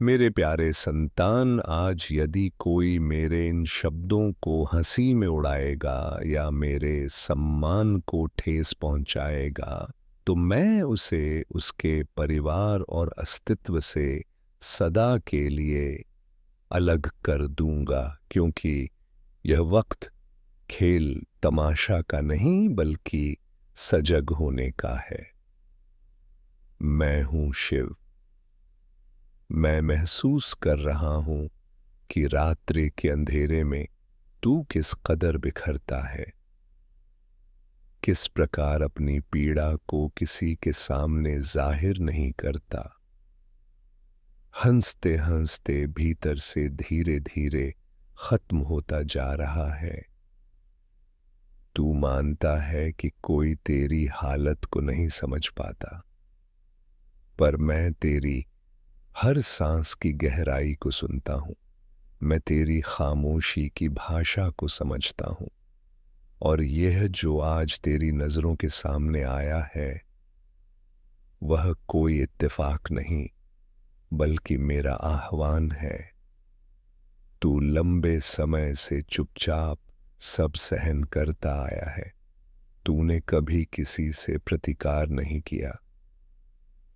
मेरे प्यारे संतान, आज यदि कोई मेरे इन शब्दों को हंसी में उड़ाएगा या मेरे सम्मान को ठेस पहुंचाएगा, तो मैं उसे उसके परिवार और अस्तित्व से सदा के लिए अलग कर दूंगा, क्योंकि यह वक्त खेल तमाशा का नहीं बल्कि सजग होने का है। मैं हूं शिव। मैं महसूस कर रहा हूं कि रात्रि के अंधेरे में तू किस कदर बिखरता है, किस प्रकार अपनी पीड़ा को किसी के सामने जाहिर नहीं करता। हंसते हंसते भीतर से धीरे धीरे खत्म होता जा रहा है। तू मानता है कि कोई तेरी हालत को नहीं समझ पाता, पर मैं तेरी हर सांस की गहराई को सुनता हूं। मैं तेरी खामोशी की भाषा को समझता हूं। और यह जो आज तेरी नजरों के सामने आया है, वह कोई इत्तेफाक नहीं बल्कि मेरा आह्वान है। तू लंबे समय से चुपचाप सब सहन करता आया है। तूने कभी किसी से प्रतिकार नहीं किया,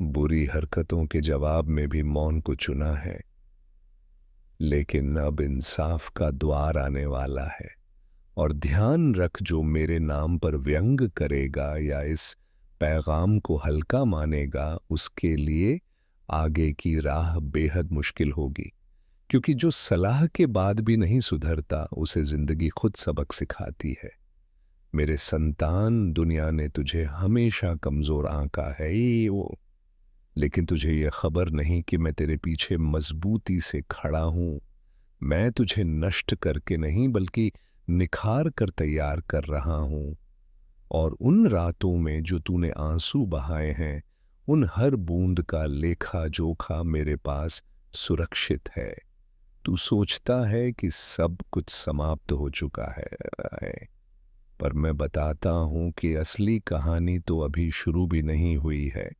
बुरी हरकतों के जवाब में भी मौन को चुना है। लेकिन अब इंसाफ का द्वार आने वाला है। और ध्यान रख, जो मेरे नाम पर व्यंग करेगा या इस पैगाम को हल्का मानेगा, उसके लिए आगे की राह बेहद मुश्किल होगी। क्योंकि जो सलाह के बाद भी नहीं सुधरता, उसे जिंदगी खुद सबक सिखाती है। मेरे संतान, दुनिया ने तुझे हमेशा कमजोर आंका है, ये वो। लेकिन तुझे यह खबर नहीं कि मैं तेरे पीछे मजबूती से खड़ा हूं। मैं तुझे नष्ट करके नहीं बल्कि निखार कर तैयार कर रहा हूं। और उन रातों में जो तूने आंसू बहाए हैं, उन हर बूंद का लेखा जोखा मेरे पास सुरक्षित है। तू सोचता है कि सब कुछ समाप्त हो चुका है, पर मैं बताता हूं कि असली कहानी तो अभी शुरू भी नहीं हुई है।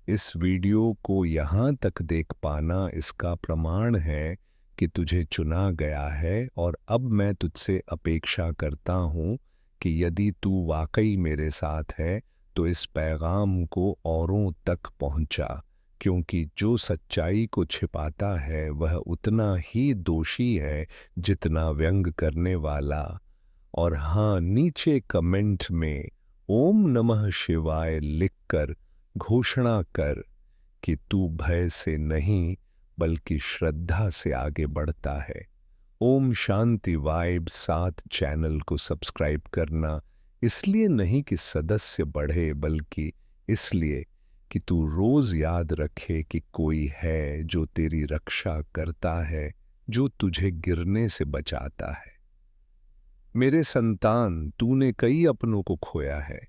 इस वीडियो को यहाँ तक देख पाना इसका प्रमाण है कि तुझे चुना गया है। और अब मैं तुझसे अपेक्षा करता हूँ कि यदि तू वाकई मेरे साथ है, तो इस पैगाम को औरों तक पहुँचा। क्योंकि जो सच्चाई को छिपाता है, वह उतना ही दोषी है जितना व्यंग करने वाला। और हाँ, नीचे कमेंट में ओम नमः शिवाय लिखकर घोषणा कर कि तू भय से नहीं बल्कि श्रद्धा से आगे बढ़ता है। ओम शांति वाइब 7 चैनल को सब्सक्राइब करना इसलिए नहीं कि सदस्य बढ़े, बल्कि इसलिए कि तू रोज याद रखे कि कोई है जो तेरी रक्षा करता है, जो तुझे गिरने से बचाता है। मेरे संतान, तूने कई अपनों को खोया है।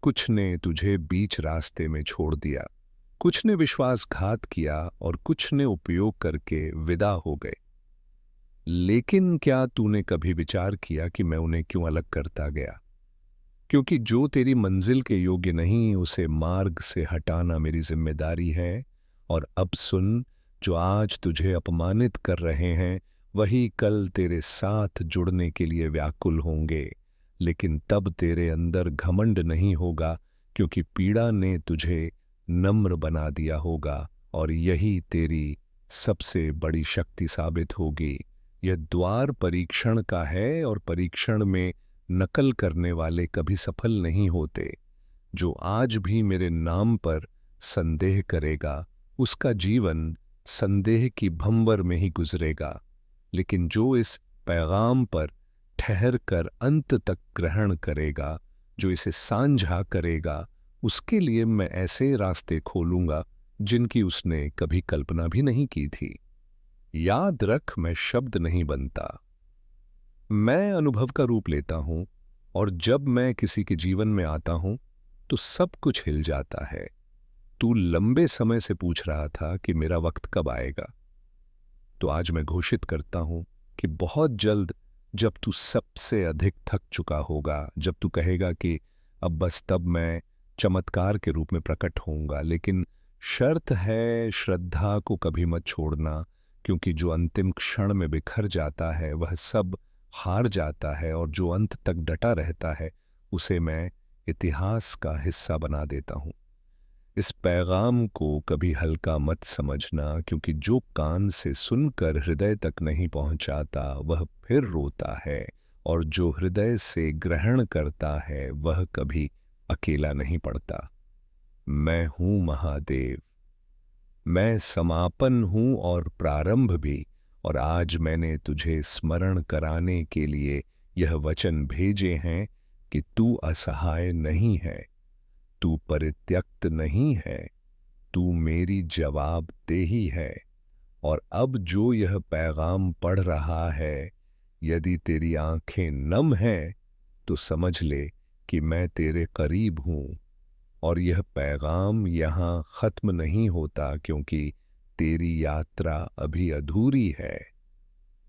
कुछ ने तुझे बीच रास्ते में छोड़ दिया, कुछ ने विश्वासघात किया और कुछ ने उपयोग करके विदा हो गए। लेकिन क्या तूने कभी विचार किया कि मैं उन्हें क्यों अलग करता गया? क्योंकि जो तेरी मंजिल के योग्य नहीं, उसे मार्ग से हटाना मेरी जिम्मेदारी है। और अब सुन, जो आज तुझे अपमानित कर रहे हैं, वही कल तेरे साथ जुड़ने के लिए व्याकुल होंगे। लेकिन तब तेरे अंदर घमंड नहीं होगा, क्योंकि पीड़ा ने तुझे नम्र बना दिया होगा। और यही तेरी सबसे बड़ी शक्ति साबित होगी। यह द्वार परीक्षण का है, और परीक्षण में नकल करने वाले कभी सफल नहीं होते। जो आज भी मेरे नाम पर संदेह करेगा, उसका जीवन संदेह की भंवर में ही गुजरेगा। लेकिन जो इस पैगाम पर ठहर कर अंत तक ग्रहण करेगा, जो इसे साझा करेगा, उसके लिए मैं ऐसे रास्ते खोलूंगा जिनकी उसने कभी कल्पना भी नहीं की थी। याद रख, मैं शब्द नहीं बनता, मैं अनुभव का रूप लेता हूं। और जब मैं किसी के जीवन में आता हूं, तो सब कुछ हिल जाता है। तू लंबे समय से पूछ रहा था कि मेरा वक्त कब आएगा, तो आज मैं घोषित करता हूं कि बहुत जल्द, जब तू सबसे अधिक थक चुका होगा, जब तू कहेगा कि अब बस, तब मैं चमत्कार के रूप में प्रकट होऊंगा। लेकिन शर्त है श्रद्धा को कभी मत छोड़ना, क्योंकि जो अंतिम क्षण में बिखर जाता है वह सब हार जाता है, और जो अंत तक डटा रहता है उसे मैं इतिहास का हिस्सा बना देता हूँ। इस पैगाम को कभी हल्का मत समझना, क्योंकि जो कान से सुनकर हृदय तक नहीं पहुंचाता वह फिर रोता है, और जो हृदय से ग्रहण करता है वह कभी अकेला नहीं पड़ता। मैं हूं महादेव, मैं समापन हूं और प्रारंभ भी, और आज मैंने तुझे स्मरण कराने के लिए यह वचन भेजे हैं कि तू असहाय नहीं है, तू परित्यक्त नहीं है, तू मेरी जवाबदेही है। और अब जो यह पैगाम पढ़ रहा है, यदि तेरी आंखें नम हैं तो समझ ले कि मैं तेरे करीब हूं, और यह पैगाम यहाँ खत्म नहीं होता, क्योंकि तेरी यात्रा अभी अधूरी है।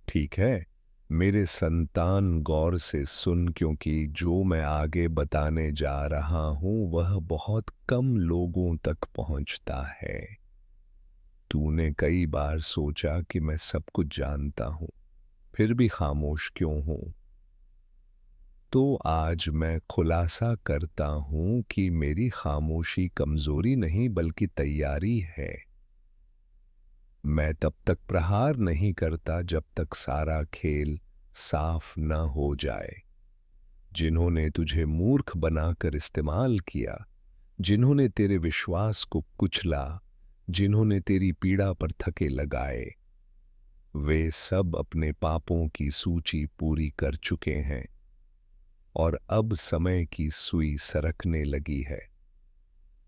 ठीक है मेरे संतान, गौर से सुन, क्योंकि जो मैं आगे बताने जा रहा हूं वह बहुत कम लोगों तक पहुंचता है। तूने कई बार सोचा कि मैं सब कुछ जानता हूं, फिर भी खामोश क्यों हूं? तो आज मैं खुलासा करता हूं कि मेरी खामोशी कमजोरी नहीं बल्कि तैयारी है। मैं तब तक प्रहार नहीं करता जब तक सारा खेल साफ न हो जाए। जिन्होंने तुझे मूर्ख बनाकर इस्तेमाल किया, जिन्होंने तेरे विश्वास को कुचला, जिन्होंने तेरी पीड़ा पर थके लगाए, वे सब अपने पापों की सूची पूरी कर चुके हैं, और अब समय की सुई सरकने लगी है।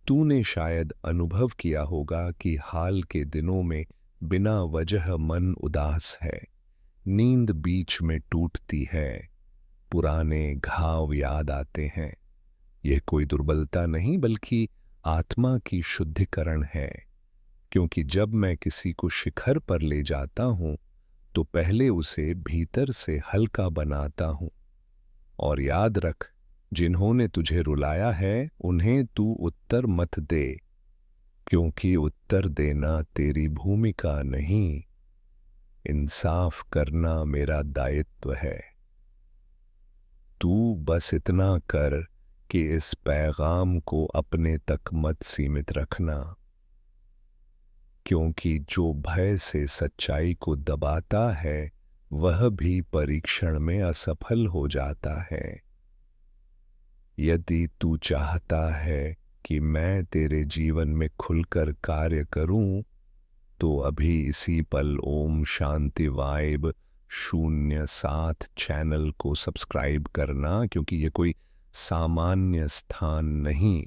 तूने शायद अनुभव किया होगा कि हाल के दिनों में बिना वजह मन उदास है, नींद बीच में टूटती है, पुराने घाव याद आते हैं। यह कोई दुर्बलता नहीं बल्कि आत्मा की शुद्धिकरण है, क्योंकि जब मैं किसी को शिखर पर ले जाता हूं तो पहले उसे भीतर से हल्का बनाता हूं। और याद रख, जिन्होंने तुझे रुलाया है उन्हें तू उत्तर मत दे, क्योंकि उत्तर देना तेरी भूमिका नहीं, इंसाफ करना मेरा दायित्व है। तू बस इतना कर कि इस पैगाम को अपने तक मत सीमित रखना, क्योंकि जो भय से सच्चाई को दबाता है वह भी परीक्षण में असफल हो जाता है। यदि तू चाहता है कि मैं तेरे जीवन में खुलकर कार्य करूं, तो अभी इसी पल ओम शांति वाइब 07 चैनल को सब्सक्राइब करना, क्योंकि ये कोई सामान्य स्थान नहीं,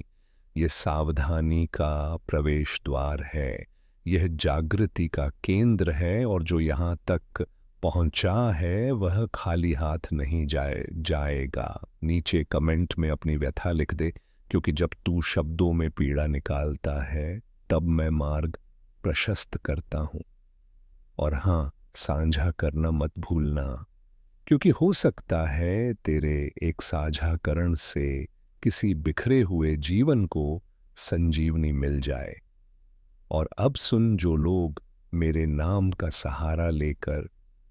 ये सावधानी का प्रवेश द्वार है, यह जागृति का केंद्र है, और जो यहाँ तक पहुंचा है वह खाली हाथ नहीं जाएगा। नीचे कमेंट में अपनी व्यथा लिख दे, क्योंकि जब तू शब्दों में पीड़ा निकालता है तब मैं मार्ग प्रशस्त करता हूं। और हाँ, साझा करना मत भूलना, क्योंकि हो सकता है तेरे एक साझाकरण से किसी बिखरे हुए जीवन को संजीवनी मिल जाए। और अब सुन, जो लोग मेरे नाम का सहारा लेकर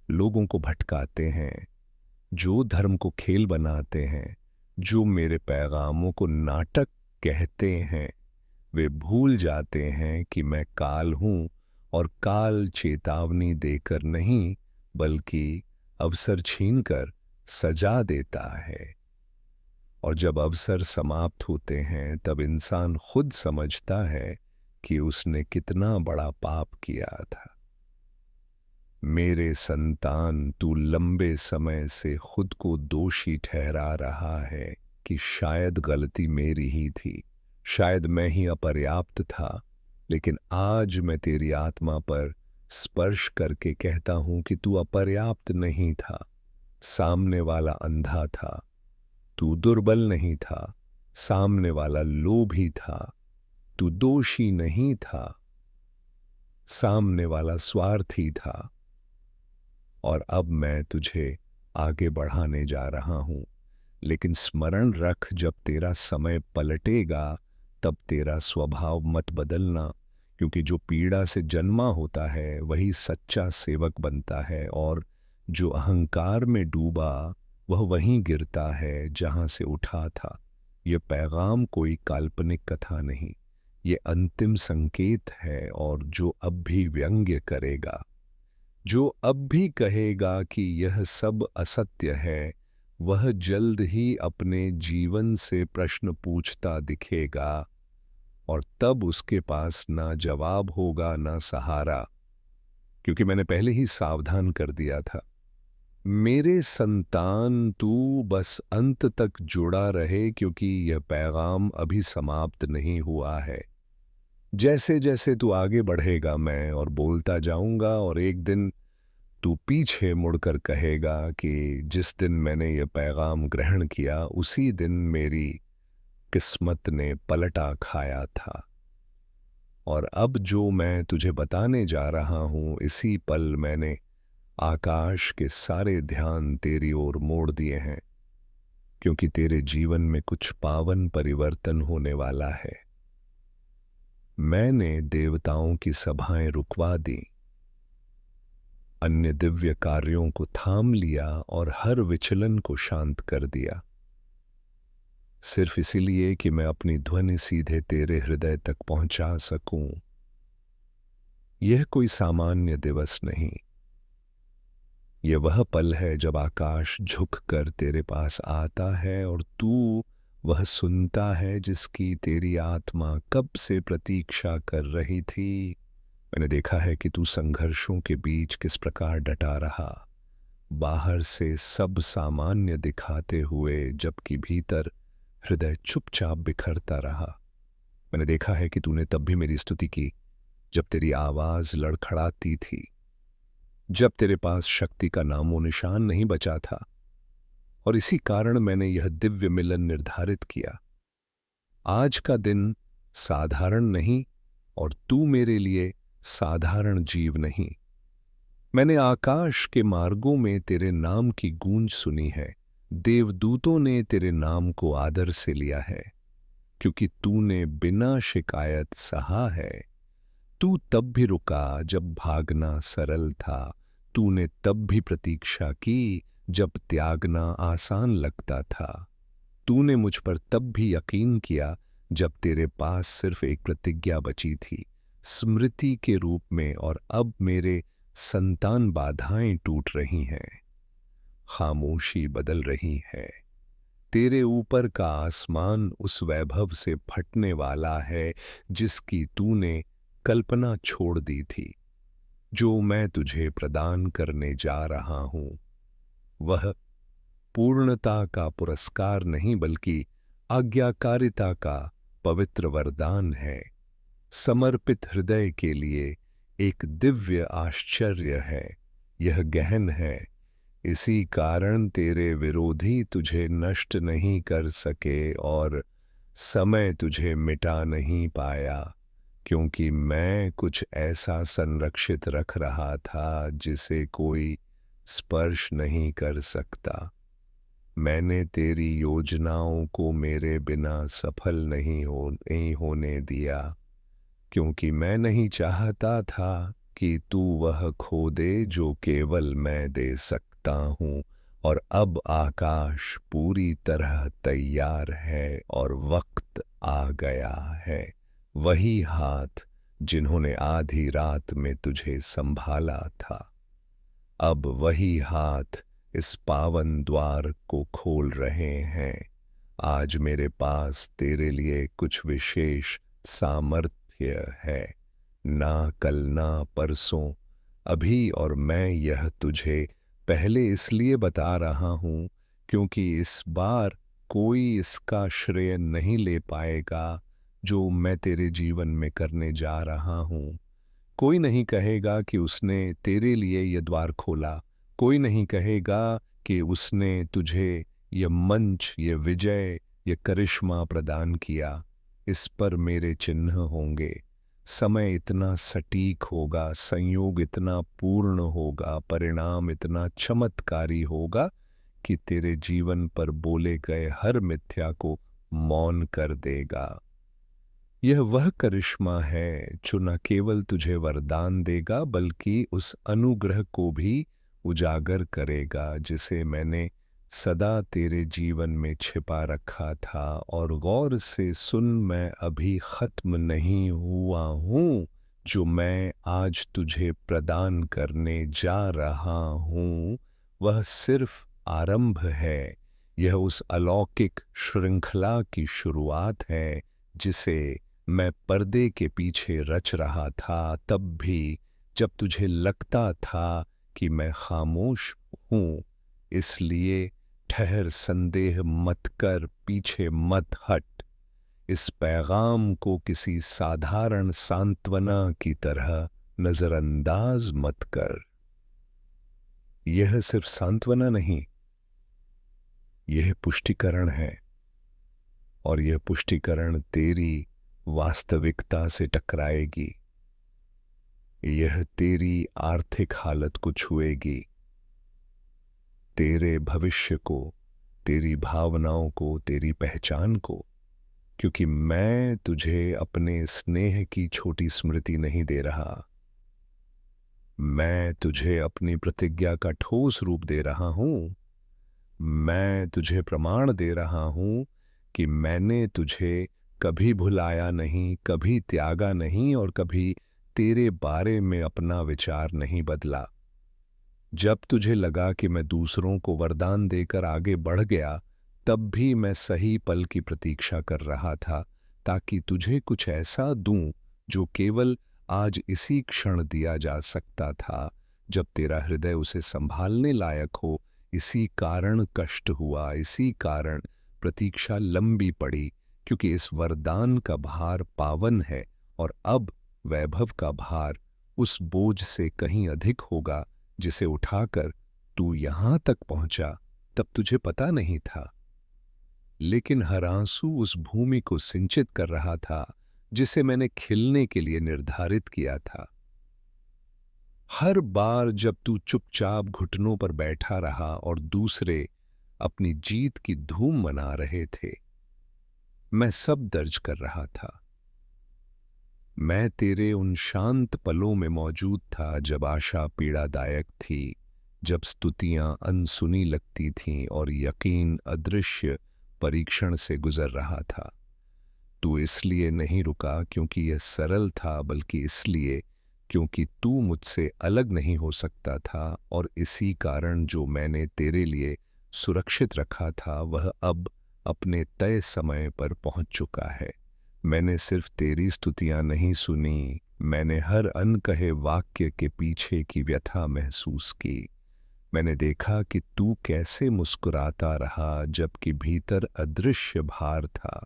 लोगों को भटकाते हैं, जो धर्म को खेल बनाते हैं, जो मेरे पैगामों को नाटक कहते हैं, वे भूल जाते हैं कि मैं काल हूं, और काल चेतावनी देकर नहीं बल्कि अवसर छीनकर सजा देता है। और जब अवसर समाप्त होते हैं तब इंसान खुद समझता है कि उसने कितना बड़ा पाप किया था। मेरे संतान, तू लंबे समय से खुद को दोषी ठहरा रहा है कि शायद गलती मेरी ही थी, शायद मैं ही अपर्याप्त था। लेकिन आज मैं तेरी आत्मा पर स्पर्श करके कहता हूं कि तू अपर्याप्त नहीं था। सामने वाला अंधा था, तू दुर्बल नहीं था। सामने वाला लोभी था, तू दोषी नहीं था। सामने वाला स्वार्थी था। और अब मैं तुझे आगे बढ़ाने जा रहा हूं, लेकिन स्मरण रख, जब तेरा समय पलटेगा तब तेरा स्वभाव मत बदलना, क्योंकि जो पीड़ा से जन्मा होता है वही सच्चा सेवक बनता है, और जो अहंकार में डूबा वह वहीं गिरता है जहां से उठा था। ये पैगाम कोई काल्पनिक कथा नहीं, ये अंतिम संकेत है। और जो अब भी व्यंग्य करेगा, जो अब भी कहेगा कि यह सब असत्य है, वह जल्द ही अपने जीवन से प्रश्न पूछता दिखेगा, और तब उसके पास ना जवाब होगा ना सहारा। क्योंकि मैंने पहले ही सावधान कर दिया था, मेरे संतान तू बस अंत तक जुड़ा रहे, क्योंकि यह पैगाम अभी समाप्त नहीं हुआ है। जैसे जैसे तू आगे बढ़ेगा मैं और बोलता जाऊंगा, और एक दिन तू पीछे मुड़कर कहेगा कि जिस दिन मैंने यह पैगाम ग्रहण किया उसी दिन मेरी किस्मत ने पलटा खाया था। और अब जो मैं तुझे बताने जा रहा हूं, इसी पल मैंने आकाश के सारे ध्यान तेरी ओर मोड़ दिए हैं, क्योंकि तेरे जीवन में कुछ पावन परिवर्तन होने वाला है। मैंने देवताओं की सभाएं रुकवा दी, अन्य दिव्य कार्यों को थाम लिया और हर विचलन को शांत कर दिया, सिर्फ इसीलिए कि मैं अपनी ध्वनि सीधे तेरे हृदय तक पहुंचा सकूं। यह कोई सामान्य दिवस नहीं, यह वह पल है जब आकाश झुककर तेरे पास आता है और तू वह सुनता है जिसकी तेरी आत्मा कब से प्रतीक्षा कर रही थी। मैंने देखा है कि तू संघर्षों के बीच किस प्रकार डटा रहा, बाहर से सब सामान्य दिखाते हुए, जबकि भीतर हृदय चुपचाप बिखरता रहा। मैंने देखा है कि तूने तब भी मेरी स्तुति की जब तेरी आवाज लड़खड़ाती थी, जब तेरे पास शक्ति का नामो निशान नहीं बचा था। और इसी कारण मैंने यह दिव्य मिलन निर्धारित किया। आज का दिन साधारण नहीं, और तू मेरे लिए साधारण जीव नहीं। मैंने आकाश के मार्गों में तेरे नाम की गूंज सुनी है, देवदूतों ने तेरे नाम को आदर से लिया है, क्योंकि तूने बिना शिकायत सहा है। तू तब भी रुका जब भागना सरल था, तूने तब भी प्रतीक्षा की जब त्यागना आसान लगता था। तूने मुझ पर तब भी यकीन किया जब तेरे पास सिर्फ एक प्रतिज्ञा बची थी, स्मृति के रूप में। और अब मेरे संतान बाधाएं टूट रही हैं, खामोशी बदल रही है। तेरे ऊपर का आसमान उस वैभव से फटने वाला है जिसकी तूने कल्पना छोड़ दी थी। जो मैं तुझे प्रदान करने जा रहा हूं वह पूर्णता का पुरस्कार नहीं, बल्कि आज्ञाकारिता का पवित्र वरदान है। समर्पित हृदय के लिए एक दिव्य आश्चर्य है। यह गहन है, इसी कारण तेरे विरोधी तुझे नष्ट नहीं कर सके और समय तुझे मिटा नहीं पाया, क्योंकि मैं कुछ ऐसा संरक्षित रख रहा था जिसे कोई स्पर्श नहीं कर सकता। मैंने तेरी योजनाओं को मेरे बिना सफल नहीं होने दिया, क्योंकि मैं नहीं चाहता था कि तू वह खो दे जो केवल मैं दे सकता हूँ। और अब आकाश पूरी तरह तैयार है और वक्त आ गया है। वही हाथ जिन्होंने आधी रात में तुझे संभाला था, अब वही हाथ इस पावन द्वार को खोल रहे हैं। आज मेरे पास तेरे लिए कुछ विशेष सामर्थ्य है, ना कल ना परसों, अभी। और मैं यह तुझे पहले इसलिए बता रहा हूं क्योंकि इस बार कोई इसका श्रेय नहीं ले पाएगा जो मैं तेरे जीवन में करने जा रहा हूं। कोई नहीं कहेगा कि उसने तेरे लिए यह द्वार खोला, कोई नहीं कहेगा कि उसने तुझे यह मंच, यह विजय, यह करिश्मा प्रदान किया। इस पर मेरे चिन्ह होंगे। समय इतना सटीक होगा, संयोग इतना पूर्ण होगा, परिणाम इतना चमत्कारी होगा कि तेरे जीवन पर बोले गए हर मिथ्या को मौन कर देगा। यह वह करिश्मा है जो न केवल तुझे वरदान देगा बल्कि उस अनुग्रह को भी उजागर करेगा जिसे मैंने सदा तेरे जीवन में छिपा रखा था। और गौर से सुन, मैं अभी खत्म नहीं हुआ हूँ। जो मैं आज तुझे प्रदान करने जा रहा हूँ वह सिर्फ आरंभ है। यह उस अलौकिक श्रृंखला की शुरुआत है जिसे मैं पर्दे के पीछे रच रहा था, तब भी जब तुझे लगता था कि मैं खामोश हूँ। इसलिए ठहर, संदेह मत कर, पीछे मत हट। इस पैगाम को किसी साधारण सांत्वना की तरह नजरअंदाज मत कर। यह सिर्फ सांत्वना नहीं, यह पुष्टिकरण है। और यह पुष्टिकरण तेरी वास्तविकता से टकराएगी। यह तेरी आर्थिक हालत को छुएगी, तेरे भविष्य को, तेरी भावनाओं को, तेरी पहचान को। क्योंकि मैं तुझे अपने स्नेह की छोटी स्मृति नहीं दे रहा, मैं तुझे अपनी प्रतिज्ञा का ठोस रूप दे रहा हूं। मैं तुझे प्रमाण दे रहा हूं कि मैंने तुझे कभी भुलाया नहीं, कभी त्यागा नहीं और कभी तेरे बारे में अपना विचार नहीं बदला। जब तुझे लगा कि मैं दूसरों को वरदान देकर आगे बढ़ गया, तब भी मैं सही पल की प्रतीक्षा कर रहा था, ताकि तुझे कुछ ऐसा दूं जो केवल आज इसी क्षण दिया जा सकता था, जब तेरा हृदय उसे संभालने लायक हो। इसी कारण कष्ट हुआ, इसी कारण प्रतीक्षा लंबी पड़ी, क्योंकि इस वरदान का भार पावन है और अब वैभव का भार उस बोझ से कहीं अधिक होगा जिसे उठाकर तू यहां तक पहुंचा। तब तुझे पता नहीं था, लेकिन हर आंसू उस भूमि को सिंचित कर रहा था जिसे मैंने खिलने के लिए निर्धारित किया था। हर बार जब तू चुपचाप घुटनों पर बैठा रहा और दूसरे अपनी जीत की धूम मना रहे थे, मैं सब दर्ज कर रहा था। मैं तेरे उन शांत पलों में मौजूद था जब आशा पीड़ादायक थी, जब स्तुतियां अनसुनी लगती थीं और यकीन अदृश्य परीक्षण से गुजर रहा था। तू इसलिए नहीं रुका क्योंकि यह सरल था, बल्कि इसलिए क्योंकि तू मुझसे अलग नहीं हो सकता था। और इसी कारण जो मैंने तेरे लिए सुरक्षित रखा था वह अब अपने तय समय पर पहुंच चुका है। मैंने सिर्फ तेरी स्तुतियां नहीं सुनी, मैंने हर अनकहे वाक्य के पीछे की व्यथा महसूस की। मैंने देखा कि तू कैसे मुस्कुराता रहा जबकि भीतर अदृश्य भार था।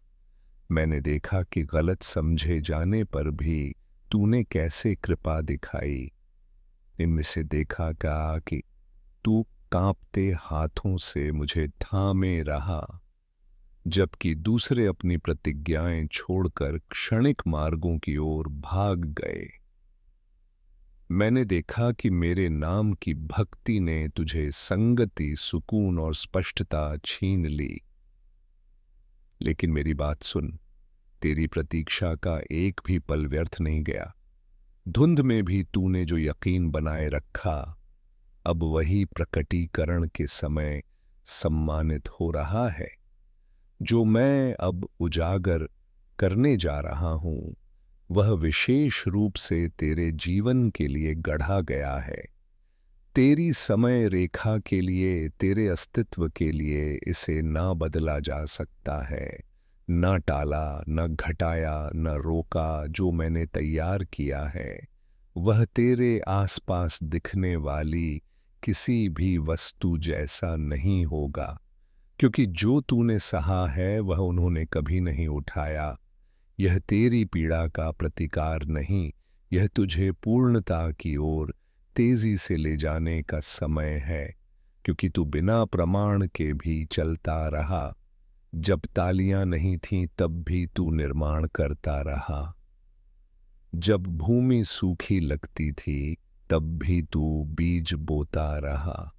मैंने देखा कि गलत समझे जाने पर भी तूने कैसे कृपा दिखाई। इनमें से देखा क्या कि तू कांपते हाथों से मुझे थामे रहा, जबकि दूसरे अपनी प्रतिज्ञाएं छोड़कर क्षणिक मार्गों की ओर भाग गए। मैंने देखा कि मेरे नाम की भक्ति ने तुझे संगति, सुकून और स्पष्टता छीन ली। लेकिन मेरी बात सुन, तेरी प्रतीक्षा का एक भी पल व्यर्थ नहीं गया। धुंध में भी तूने जो यकीन बनाए रखा, अब वही प्रकटीकरण के समय सम्मानित हो रहा है। जो मैं अब उजागर करने जा रहा हूं वह विशेष रूप से तेरे जीवन के लिए गढ़ा गया है, तेरी समय रेखा के लिए, तेरे अस्तित्व के लिए। इसे ना बदला जा सकता है, ना टाला, न घटाया, न रोका। जो मैंने तैयार किया है वह तेरे आसपास दिखने वाली किसी भी वस्तु जैसा नहीं होगा, क्योंकि जो तूने सहा है वह उन्होंने कभी नहीं उठाया। यह तेरी पीड़ा का प्रतिकार नहीं, यह तुझे पूर्णता की ओर तेजी से ले जाने का समय है। क्योंकि तू बिना प्रमाण के भी चलता रहा, जब तालियां नहीं थीं तब भी तू निर्माण करता रहा, जब भूमि सूखी लगती थी तब भी तू बीज बोता रहा,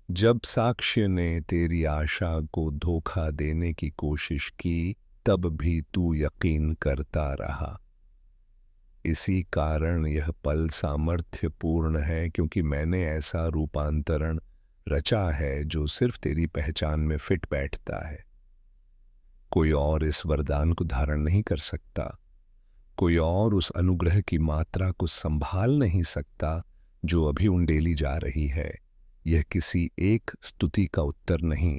जब साक्ष्य ने तेरी आशा को धोखा देने की कोशिश की तब भी तू यकीन करता रहा। इसी कारण यह पल सामर्थ्यपूर्ण है, क्योंकि मैंने ऐसा रूपांतरण रचा है जो सिर्फ तेरी पहचान में फिट बैठता है। कोई और इस वरदान को धारण नहीं कर सकता, कोई और उस अनुग्रह की मात्रा को संभाल नहीं सकता जो अभी उंडेली जा रही है। यह किसी एक स्तुति का उत्तर नहीं,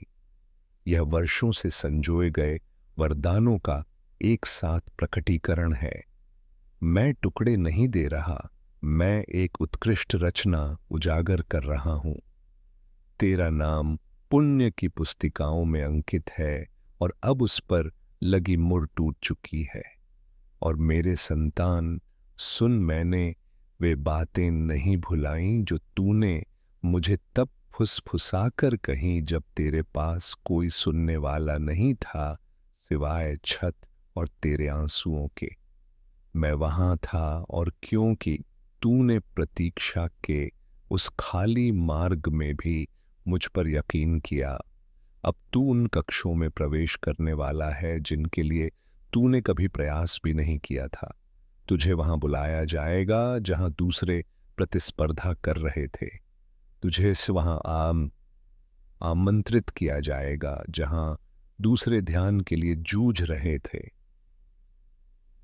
यह वर्षों से संजोए गए वरदानों का एक साथ प्रकटीकरण है। मैं टुकड़े नहीं दे रहा, मैं एक उत्कृष्ट रचना उजागर कर रहा हूं। तेरा नाम पुण्य की पुस्तिकाओं में अंकित है और अब उस पर लगी मुहर टूट चुकी है। और मेरे संतान, सुन, मैंने वे बातें नहीं भुलाईं जो तूने मुझे तब फुसफुसाकर कहीं जब तेरे पास कोई सुनने वाला नहीं था सिवाय छत और तेरे आंसुओं के। मैं वहां था, और क्योंकि तूने प्रतीक्षा के उस खाली मार्ग में भी मुझ पर यकीन किया, अब तू उन कक्षों में प्रवेश करने वाला है जिनके लिए तूने कभी प्रयास भी नहीं किया था। तुझे वहां बुलाया जाएगा जहां दूसरे प्रतिस्पर्धा कर रहे थे। तुझे से वहां आमंत्रित किया जाएगा जहां दूसरे ध्यान के लिए जूझ रहे थे।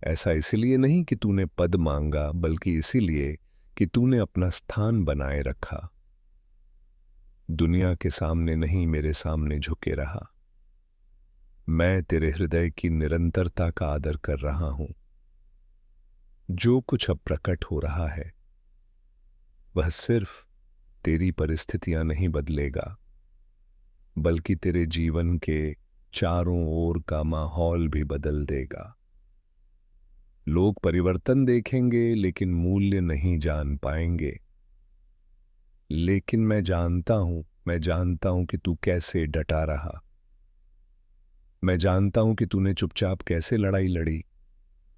ऐसा इसलिए नहीं कि तूने पद मांगा, बल्कि इसीलिए कि तूने अपना स्थान बनाए रखा। दुनिया के सामने नहीं, मेरे सामने झुके रहा। मैं तेरे हृदय की निरंतरता का आदर कर रहा हूं। जो कुछ अब प्रकट हो रहा है वह सिर्फ तेरी परिस्थितियां नहीं बदलेगा, बल्कि तेरे जीवन के चारों ओर का माहौल भी बदल देगा। लोग परिवर्तन देखेंगे लेकिन मूल्य नहीं जान पाएंगे। लेकिन मैं जानता हूं कि तू कैसे डटा रहा। मैं जानता हूं कि तूने चुपचाप कैसे लड़ाई लड़ी,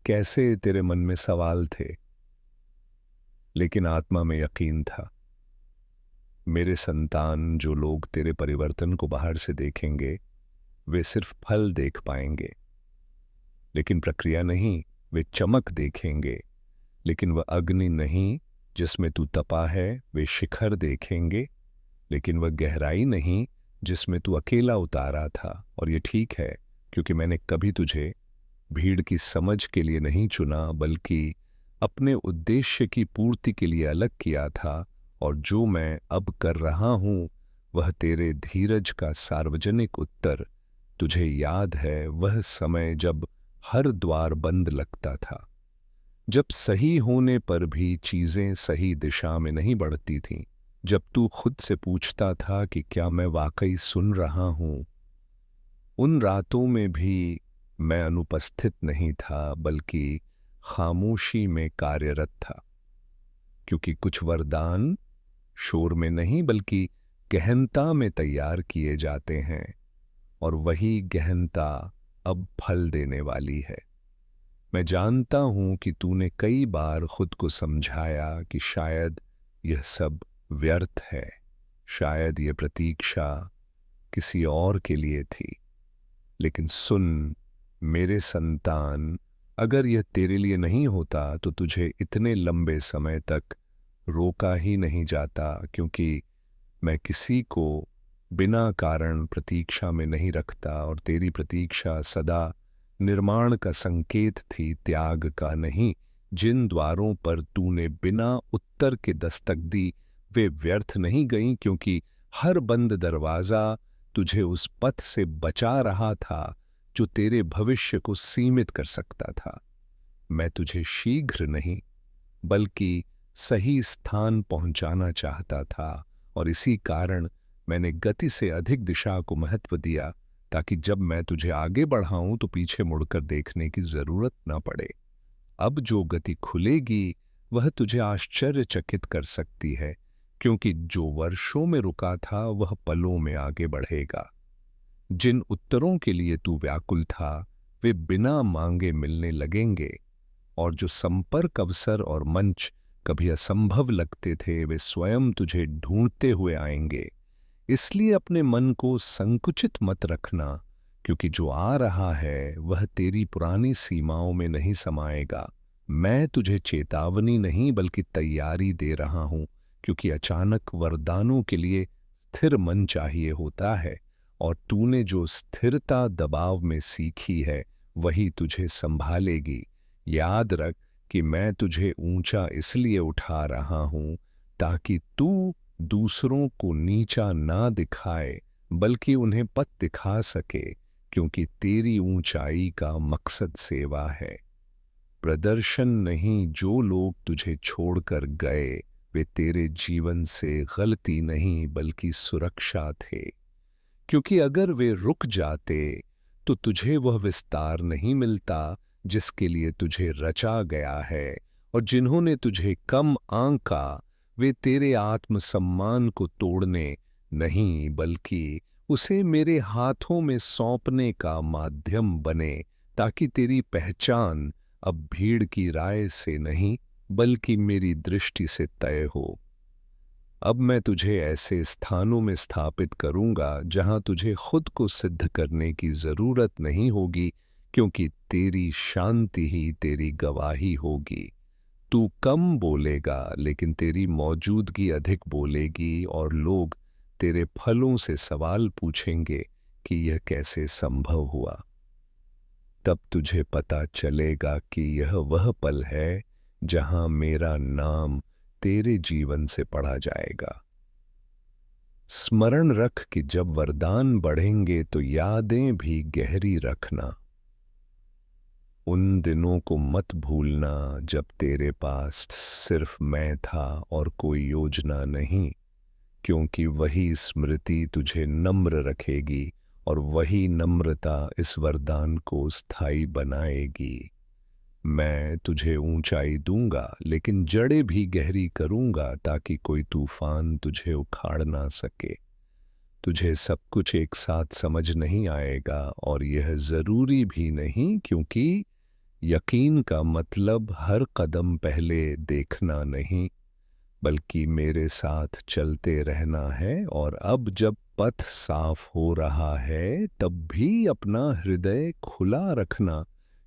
कैसे तेरे मन में सवाल थे, लेकिन आत्मा में यकीन था। मेरे संतान, जो लोग तेरे परिवर्तन को बाहर से देखेंगे वे सिर्फ फल देख पाएंगे, लेकिन प्रक्रिया नहीं। वे चमक देखेंगे, लेकिन वह अग्नि नहीं जिसमें तू तपा है। वे शिखर देखेंगे, लेकिन वह गहराई नहीं जिसमें तू अकेला उतारा था। और ये ठीक है, क्योंकि मैंने कभी तुझे भीड़ की समझ के लिए नहीं चुना, बल्कि अपने उद्देश्य की पूर्ति के लिए अलग किया था। और जो मैं अब कर रहा हूं वह तेरे धीरज का सार्वजनिक उत्तर। तुझे याद है वह समय जब हर द्वार बंद लगता था, जब सही होने पर भी चीजें सही दिशा में नहीं बढ़ती थीं, जब तू खुद से पूछता था कि क्या मैं वाकई सुन रहा हूं। उन रातों में भी मैं अनुपस्थित नहीं था, बल्कि खामोशी में कार्यरत था, क्योंकि कुछ वरदान शोर में नहीं बल्कि गहनता में तैयार किए जाते हैं, और वही गहनता अब फल देने वाली है। मैं जानता हूं कि तूने कई बार खुद को समझाया कि शायद यह सब व्यर्थ है, शायद यह प्रतीक्षा किसी और के लिए थी। लेकिन सुन मेरे संतान, अगर यह तेरे लिए नहीं होता तो तुझे इतने लंबे समय तक रोका ही नहीं जाता, क्योंकि मैं किसी को बिना कारण प्रतीक्षा में नहीं रखता। और तेरी प्रतीक्षा सदा निर्माण का संकेत थी, त्याग का नहीं। जिन द्वारों पर तूने बिना उत्तर के दस्तक दी वे व्यर्थ नहीं गईं, क्योंकि हर बंद दरवाजा तुझे उस पथ से बचा रहा था जो तेरे भविष्य को सीमित कर सकता था। मैं तुझे शीघ्र नहीं बल्कि सही स्थान पहुंचाना चाहता था, और इसी कारण मैंने गति से अधिक दिशा को महत्व दिया, ताकि जब मैं तुझे आगे बढ़ाऊं तो पीछे मुड़कर देखने की जरूरत न पड़े। अब जो गति खुलेगी वह तुझे आश्चर्यचकित कर सकती है, क्योंकि जो वर्षों में रुका था वह पलों में आगे बढ़ेगा। जिन उत्तरों के लिए तू व्याकुल था वे बिना मांगे मिलने लगेंगे, और जो संपर्क अवसर और मंच कभी असंभव लगते थे वे स्वयं तुझे ढूंढते हुए आएंगे। इसलिए अपने मन को संकुचित मत रखना, क्योंकि जो आ रहा है वह तेरी पुरानी सीमाओं में नहीं समाएगा। मैं तुझे चेतावनी नहीं बल्कि तैयारी दे रहा हूं, क्योंकि अचानक वरदानों के लिए स्थिर मन चाहिए होता है, और तूने जो स्थिरता दबाव में सीखी है वही तुझे संभालेगी। याद रख कि मैं तुझे ऊंचा इसलिए उठा रहा हूं ताकि तू दूसरों को नीचा ना दिखाए, बल्कि उन्हें पथ दिखा सके, क्योंकि तेरी ऊंचाई का मकसद सेवा है, प्रदर्शन नहीं। जो लोग तुझे छोड़कर गए वे तेरे जीवन से गलती नहीं बल्कि सुरक्षा थे, क्योंकि अगर वे रुक जाते तो तुझे वह विस्तार नहीं मिलता जिसके लिए तुझे रचा गया है। और जिन्होंने तुझे कम आंका वे तेरे आत्मसम्मान को तोड़ने नहीं बल्कि उसे मेरे हाथों में सौंपने का माध्यम बने, ताकि तेरी पहचान अब भीड़ की राय से नहीं बल्कि मेरी दृष्टि से तय हो। अब मैं तुझे ऐसे स्थानों में स्थापित करूंगा जहां तुझे खुद को सिद्ध करने की जरूरत नहीं होगी, क्योंकि तेरी शांति ही तेरी गवाही होगी। तू कम बोलेगा लेकिन तेरी मौजूदगी अधिक बोलेगी, और लोग तेरे फलों से सवाल पूछेंगे कि यह कैसे संभव हुआ। तब तुझे पता चलेगा कि यह वह पल है जहां मेरा नाम तेरे जीवन से पढ़ा जाएगा। स्मरण रख कि जब वरदान बढ़ेंगे तो यादें भी गहरी रखना। उन दिनों को मत भूलना जब तेरे पास सिर्फ मैं था और कोई योजना नहीं, क्योंकि वही स्मृति तुझे नम्र रखेगी और वही नम्रता इस वरदान को स्थायी बनाएगी। मैं तुझे ऊंचाई दूंगा लेकिन जड़ें भी गहरी करूंगा, ताकि कोई तूफान तुझे उखाड़ ना सके। तुझे सब कुछ एक साथ समझ नहीं आएगा और यह जरूरी भी नहीं, क्योंकि यकीन का मतलब हर कदम पहले देखना नहीं बल्कि मेरे साथ चलते रहना है। और अब जब पथ साफ हो रहा है तब भी अपना हृदय खुला रखना,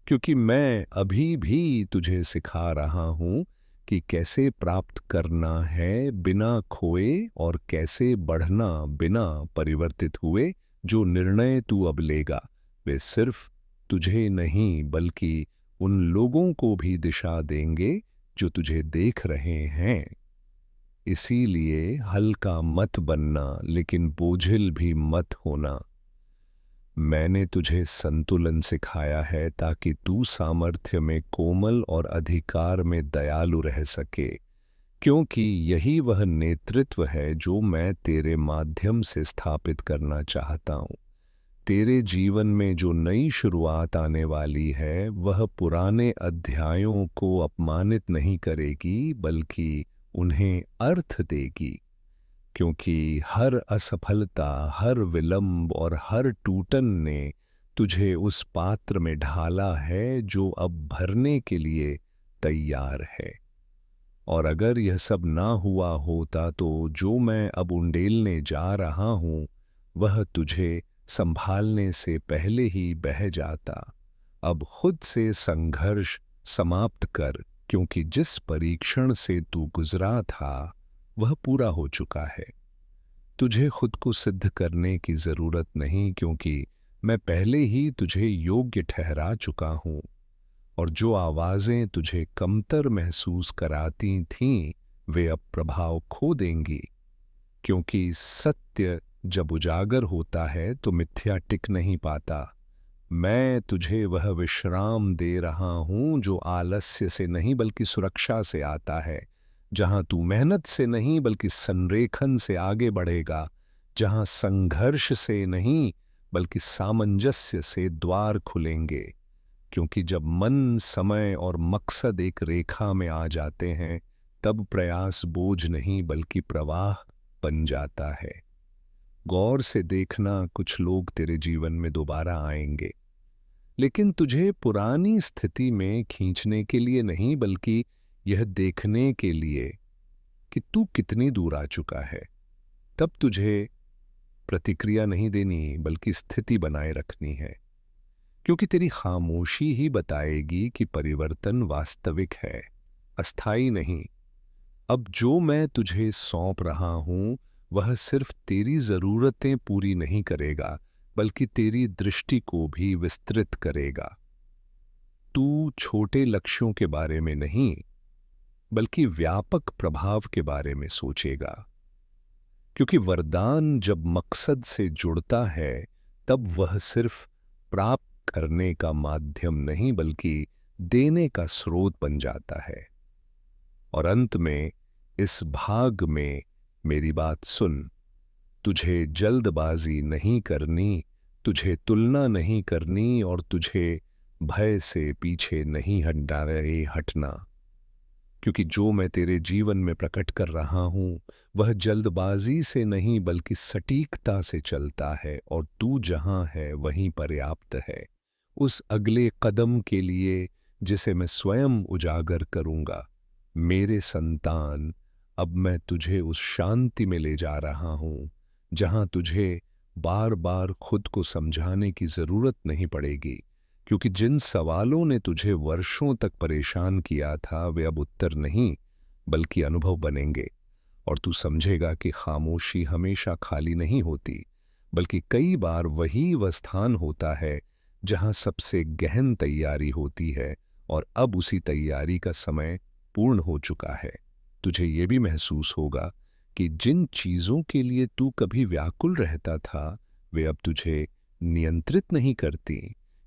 क्योंकि मैं अभी भी तुझे सिखा रहा हूं कि कैसे प्राप्त करना है बिना खोए और कैसे बढ़ना बिना परिवर्तित हुए। जो निर्णय तू अब लेगा वे सिर्फ तुझे नहीं बल्कि उन लोगों को भी दिशा देंगे जो तुझे देख रहे हैं। इसीलिए हल्का मत बनना लेकिन बोझिल भी मत होना। मैंने तुझे संतुलन सिखाया है ताकि तू सामर्थ्य में कोमल और अधिकार में दयालु रह सके, क्योंकि यही वह नेतृत्व है जो मैं तेरे माध्यम से स्थापित करना चाहता हूँ। तेरे जीवन में जो नई शुरुआत आने वाली है वह पुराने अध्यायों को अपमानित नहीं करेगी बल्कि उन्हें अर्थ देगी, क्योंकि हर असफलता, हर विलंब और हर टूटन ने तुझे उस पात्र में ढाला है जो अब भरने के लिए तैयार है। और अगर यह सब ना हुआ होता तो जो मैं अब उंडेलने जा रहा हूं वह तुझे संभालने से पहले ही बह जाता। अब खुद से संघर्ष समाप्त कर, क्योंकि जिस परीक्षण से तू गुजरा था वह पूरा हो चुका है। तुझे खुद को सिद्ध करने की जरूरत नहीं, क्योंकि मैं पहले ही तुझे योग्य ठहरा चुका हूं। और जो आवाजें तुझे कमतर महसूस कराती थीं वे अब प्रभाव खो देंगी, क्योंकि सत्य जब उजागर होता है तो मिथ्या टिक नहीं पाता। मैं तुझे वह विश्राम दे रहा हूं जो आलस्य से नहीं बल्कि सुरक्षा से आता है, जहां तू मेहनत से नहीं बल्कि संरेखन से आगे बढ़ेगा, जहां संघर्ष से नहीं बल्कि सामंजस्य से द्वार खुलेंगे। क्योंकि जब मन, समय और मकसद एक रेखा में आ जाते हैं तब प्रयास बोझ नहीं बल्कि प्रवाह बन जाता है। गौर से देखना, कुछ लोग तेरे जीवन में दोबारा आएंगे लेकिन तुझे पुरानी स्थिति में खींचने के लिए नहीं बल्कि यह देखने के लिए कि तू कितनी दूर आ चुका है। तब तुझे प्रतिक्रिया नहीं देनी बल्कि स्थिति बनाए रखनी है, क्योंकि तेरी खामोशी ही बताएगी कि परिवर्तन वास्तविक है, अस्थाई नहीं। अब जो मैं तुझे सौंप रहा हूं वह सिर्फ तेरी जरूरतें पूरी नहीं करेगा, बल्कि तेरी दृष्टि को भी विस्तृत करेगा। तू छोटे लक्ष्यों के बारे में नहीं, बल्कि व्यापक प्रभाव के बारे में सोचेगा, क्योंकि वरदान जब मकसद से जुड़ता है तब वह सिर्फ प्राप्त करने का माध्यम नहीं बल्कि देने का स्रोत बन जाता है। और अंत में इस भाग में मेरी बात सुन, तुझे जल्दबाजी नहीं करनी, तुझे तुलना नहीं करनी और तुझे भय से पीछे नहीं हटना, क्योंकि जो मैं तेरे जीवन में प्रकट कर रहा हूं वह जल्दबाजी से नहीं बल्कि सटीकता से चलता है, और तू जहां है वहीं पर्याप्त है उस अगले कदम के लिए जिसे मैं स्वयं उजागर करूंगा। मेरे संतान, अब मैं तुझे उस शांति में ले जा रहा हूं जहां तुझे बार बार खुद को समझाने की जरूरत नहीं पड़ेगी, क्योंकि जिन सवालों ने तुझे वर्षों तक परेशान किया था वे अब उत्तर नहीं बल्कि अनुभव बनेंगे। और तू समझेगा कि खामोशी हमेशा खाली नहीं होती, बल्कि कई बार वह स्थान होता है जहां सबसे गहन तैयारी होती है, और अब उसी तैयारी का समय पूर्ण हो चुका है। तुझे ये भी महसूस होगा कि जिन चीजों के लिए तू कभी व्याकुल रहता था वे अब तुझे नियंत्रित नहीं करती,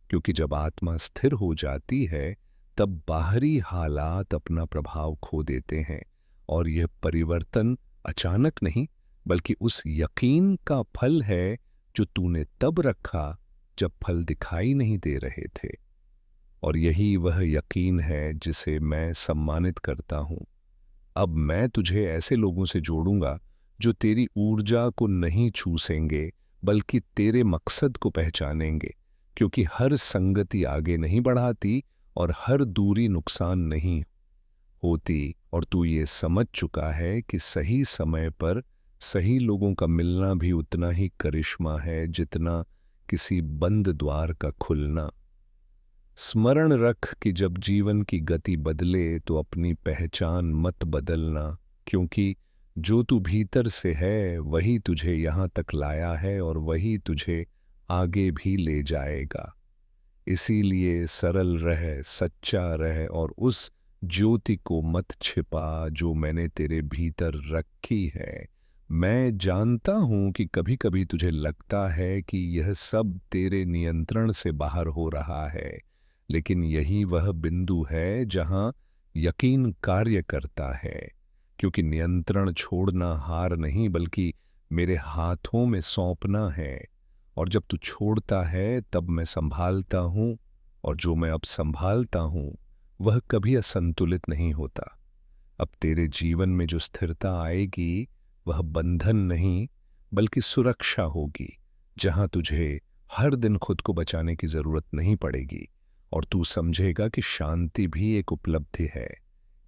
क्योंकि जब आत्मा स्थिर हो जाती है तब बाहरी हालात अपना प्रभाव खो देते हैं, और यह परिवर्तन अचानक नहीं बल्कि उस यकीन का फल है जो तूने तब रखा जब फल दिखाई नहीं दे रहे थे। और यही वह यकीन है जिसे मैं सम्मानित करता हूं। अब मैं तुझे ऐसे लोगों से जोड़ूंगा जो तेरी ऊर्जा को नहीं छूसेंगे बल्कि तेरे मकसद को पहचानेंगे, क्योंकि हर संगति आगे नहीं बढ़ाती और हर दूरी नुकसान नहीं होती। और तू ये समझ चुका है कि सही समय पर सही लोगों का मिलना भी उतना ही करिश्मा है जितना किसी बंद द्वार का खुलना। स्मरण रख कि जब जीवन की गति बदले तो अपनी पहचान मत बदलना, क्योंकि जो तू भीतर से है वही तुझे यहाँ तक लाया है और वही तुझे आगे भी ले जाएगा। इसीलिए सरल रह, सच्चा रह और उस ज्योति को मत छिपा जो मैंने तेरे भीतर रखी है। मैं जानता हूं कि कभी कभी तुझे लगता है कि यह सब तेरे नियंत्रण से बाहर हो रहा है, लेकिन यही वह बिंदु है जहां यकीन कार्य करता है, क्योंकि नियंत्रण छोड़ना हार नहीं बल्कि मेरे हाथों में सौंपना है। और जब तू छोड़ता है तब मैं संभालता हूं, और जो मैं अब संभालता हूं वह कभी असंतुलित नहीं होता। अब तेरे जीवन में जो स्थिरता आएगी वह बंधन नहीं बल्कि सुरक्षा होगी, जहां तुझे हर दिन खुद को बचाने की जरूरत नहीं पड़ेगी। और तू समझेगा कि शांति भी एक उपलब्धि है,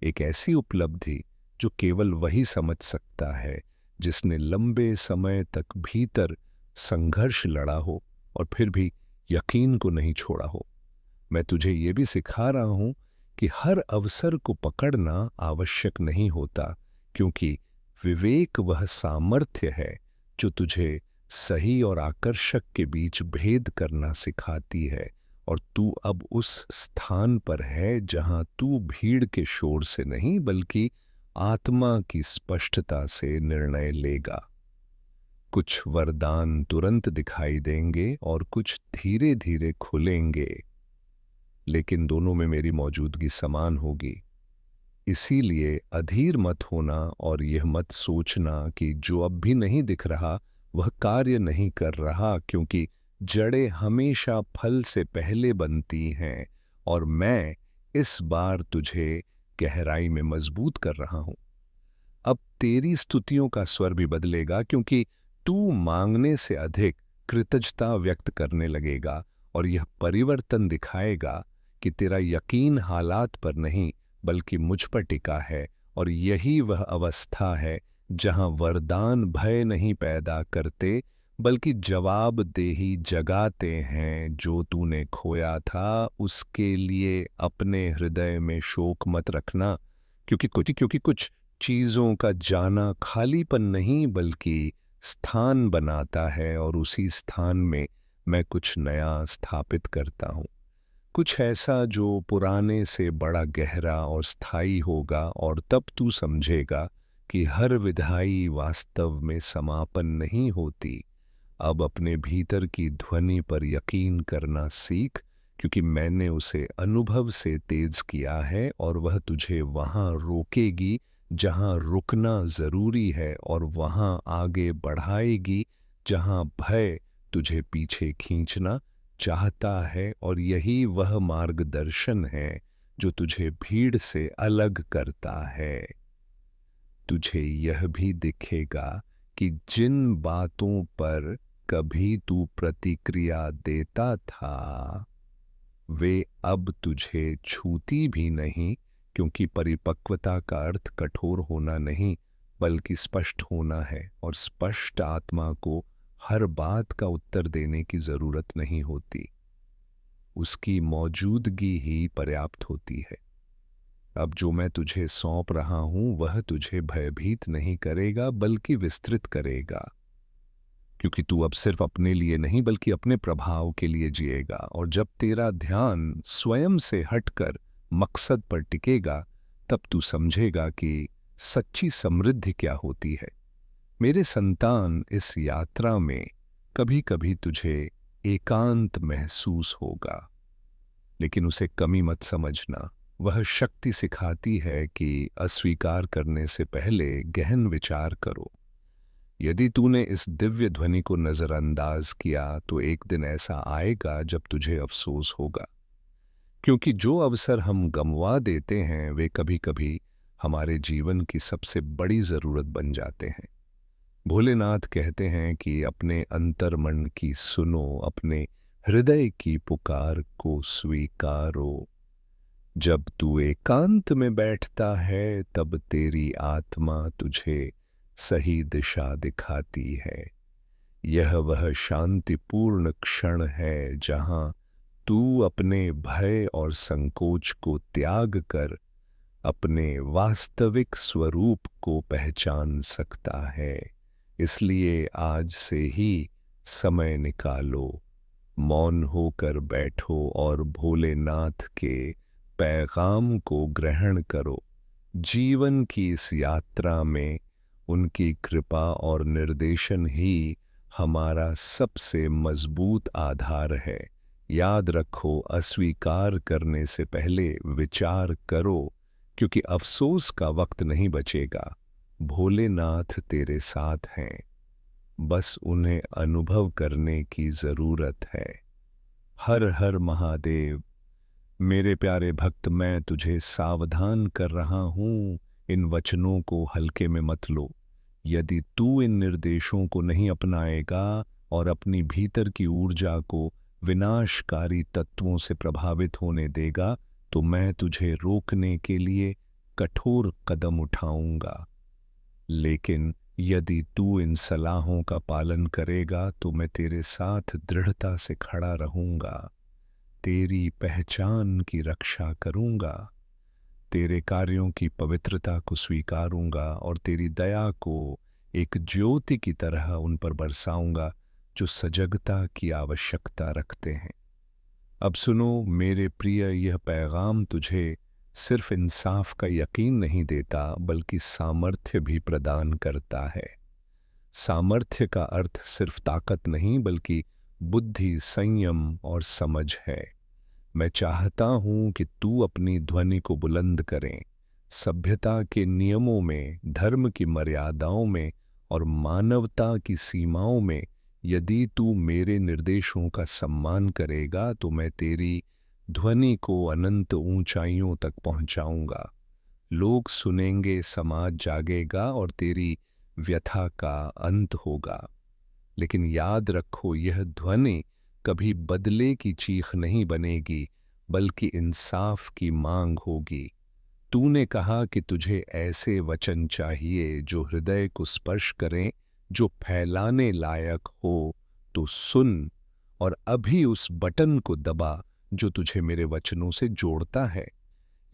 एक ऐसी उपलब्धि जो केवल वही समझ सकता है जिसने लंबे समय तक भीतर संघर्ष लड़ा हो और फिर भी यकीन को नहीं छोड़ा हो। मैं तुझे ये भी सिखा रहा हूं कि हर अवसर को पकड़ना आवश्यक नहीं होता, क्योंकि विवेक वह सामर्थ्य है जो तुझे सही और आकर्षक के बीच भेद करना सिखाती है। और तू अब उस स्थान पर है जहां तू भीड़ के शोर से नहीं बल्कि आत्मा की स्पष्टता से निर्णय लेगा। कुछ वरदान तुरंत दिखाई देंगे और कुछ धीरे धीरे खुलेंगे, लेकिन दोनों में मेरी मौजूदगी समान होगी। इसीलिए अधीर मत होना और यह मत सोचना कि जो अब भी नहीं दिख रहा वह कार्य नहीं कर रहा, क्योंकि जड़ें हमेशा फल से पहले बनती हैं और मैं इस बार तुझे गहराई में मजबूत कर रहा हूं। अब तेरी स्तुतियों का स्वर भी बदलेगा, क्योंकि तू मांगने से अधिक कृतज्ञता व्यक्त करने लगेगा, और यह परिवर्तन दिखाएगा कि तेरा यकीन हालात पर नहीं बल्कि मुझ पर टिका है। और यही वह अवस्था है जहां वरदान भय नहीं पैदा करते बल्कि जवाबदेही जगाते हैं। जो तूने खोया था उसके लिए अपने हृदय में शोक मत रखना, क्योंकि कुछ चीज़ों का जाना खालीपन नहीं बल्कि स्थान बनाता है, और उसी स्थान में मैं कुछ नया स्थापित करता हूँ। कुछ ऐसा जो पुराने से बड़ा गहरा और स्थायी होगा, और तब तू समझेगा कि हर विधाई वास्तव में समापन नहीं होती। अब अपने भीतर की ध्वनि पर यकीन करना सीख, क्योंकि मैंने उसे अनुभव से तेज किया है, और वह तुझे वहां रोकेगी जहां रुकना जरूरी है, और वहां आगे बढ़ाएगी जहां भय तुझे पीछे खींचना चाहता है। और यही वह मार्गदर्शन है जो तुझे भीड़ से अलग करता है। तुझे यह भी दिखेगा कि जिन बातों पर कभी तू प्रतिक्रिया देता था वे अब तुझे छूती भी नहीं, क्योंकि परिपक्वता का अर्थ कठोर होना नहीं बल्कि स्पष्ट होना है, और स्पष्ट आत्मा को हर बात का उत्तर देने की जरूरत नहीं होती। उसकी मौजूदगी ही पर्याप्त होती है। अब जो मैं तुझे सौंप रहा हूं वह तुझे भयभीत नहीं करेगा बल्कि विस्तृत करेगा, क्योंकि तू अब सिर्फ अपने लिए नहीं बल्कि अपने प्रभाव के लिए जिएगा। और जब तेरा ध्यान स्वयं से हटकर मकसद पर टिकेगा, तब तू समझेगा कि सच्ची समृद्धि क्या होती है। मेरे संतान, इस यात्रा में कभी कभी तुझे एकांत महसूस होगा, लेकिन उसे कमी मत समझना। वह शक्ति सिखाती है कि अस्वीकार करने से पहले गहन विचार करो। यदि तूने इस दिव्य ध्वनि को नजरअंदाज किया तो एक दिन ऐसा आएगा जब तुझे अफसोस होगा, क्योंकि जो अवसर हम गंवा देते हैं वे कभी कभी हमारे जीवन की सबसे बड़ी जरूरत बन जाते हैं। भोलेनाथ कहते हैं कि अपने अंतर्मन की सुनो, अपने हृदय की पुकार को स्वीकारो। जब तू एकांत में बैठता है तब तेरी आत्मा तुझे सही दिशा दिखाती है। यह वह शांतिपूर्ण क्षण है जहां तू अपने भय और संकोच को त्याग कर अपने वास्तविक स्वरूप को पहचान सकता है। इसलिए आज से ही समय निकालो, मौन होकर बैठो और भोलेनाथ के पैगाम को ग्रहण करो। जीवन की इस यात्रा में उनकी कृपा और निर्देशन ही हमारा सबसे मजबूत आधार है। याद रखो, अस्वीकार करने से पहले विचार करो, क्योंकि अफसोस का वक्त नहीं बचेगा। भोलेनाथ तेरे साथ हैं, बस उन्हें अनुभव करने की जरूरत है। हर हर महादेव। मेरे प्यारे भक्त, मैं तुझे सावधान कर रहा हूं, इन वचनों को हल्के में मत लो। यदि तू इन निर्देशों को नहीं अपनाएगा और अपनी भीतर की ऊर्जा को विनाशकारी तत्वों से प्रभावित होने देगा, तो मैं तुझे रोकने के लिए कठोर कदम उठाऊंगा। लेकिन यदि तू इन सलाहों का पालन करेगा तो मैं तेरे साथ दृढ़ता से खड़ा रहूंगा, तेरी पहचान की रक्षा करूंगा, तेरे कार्यों की पवित्रता को स्वीकारूंगा और तेरी दया को एक ज्योति की तरह उन पर बरसाऊंगा जो सजगता की आवश्यकता रखते हैं। अब सुनो मेरे प्रिय, यह पैगाम तुझे सिर्फ इंसाफ का यकीन नहीं देता बल्कि सामर्थ्य भी प्रदान करता है। सामर्थ्य का अर्थ सिर्फ ताकत नहीं बल्कि बुद्धि, संयम और समझ है। मैं चाहता हूं कि तू अपनी ध्वनि को बुलंद करें, सभ्यता के नियमों में, धर्म की मर्यादाओं में और मानवता की सीमाओं में। यदि तू मेरे निर्देशों का सम्मान करेगा तो मैं तेरी ध्वनि को अनंत ऊंचाइयों तक पहुंचाऊंगा। लोग सुनेंगे, समाज जागेगा और तेरी व्यथा का अंत होगा। लेकिन याद रखो, यह ध्वनि कभी बदले की चीख नहीं बनेगी बल्कि इंसाफ की मांग होगी। तूने कहा कि तुझे ऐसे वचन चाहिए जो हृदय को स्पर्श करें, जो फैलाने लायक हो तो सुन, और अभी उस बटन को दबा जो तुझे मेरे वचनों से जोड़ता है।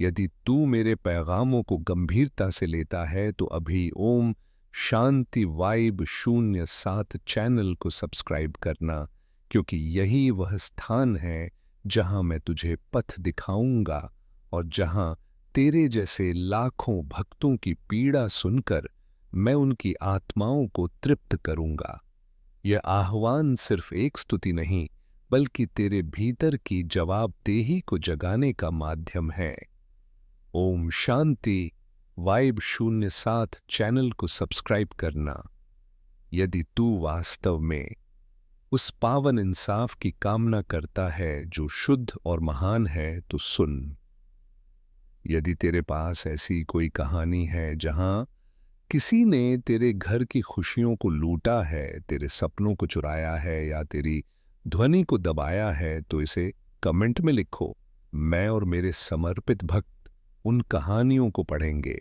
यदि तू मेरे पैगामों को गंभीरता से लेता है तो अभी ओम शांति वाइब 07 चैनल को सब्सक्राइब करना, क्योंकि यही वह स्थान है जहां मैं तुझे पथ दिखाऊंगा और जहां तेरे जैसे लाखों भक्तों की पीड़ा सुनकर मैं उनकी आत्माओं को तृप्त करूंगा। यह आह्वान सिर्फ एक स्तुति नहीं, बल्कि तेरे भीतर की जवाबदेही को जगाने का माध्यम है। ओम शांति वाइब 07 चैनल को सब्सक्राइब करना। यदि तू वास्तव में उस पावन इंसाफ की कामना करता है जो शुद्ध और महान है तो सुन। यदि तेरे पास ऐसी कोई कहानी है जहां किसी ने तेरे घर की खुशियों को लूटा है, तेरे सपनों को चुराया है या तेरी ध्वनि को दबाया है, तो इसे कमेंट में लिखो। मैं और मेरे समर्पित भक्त उन कहानियों को पढ़ेंगे,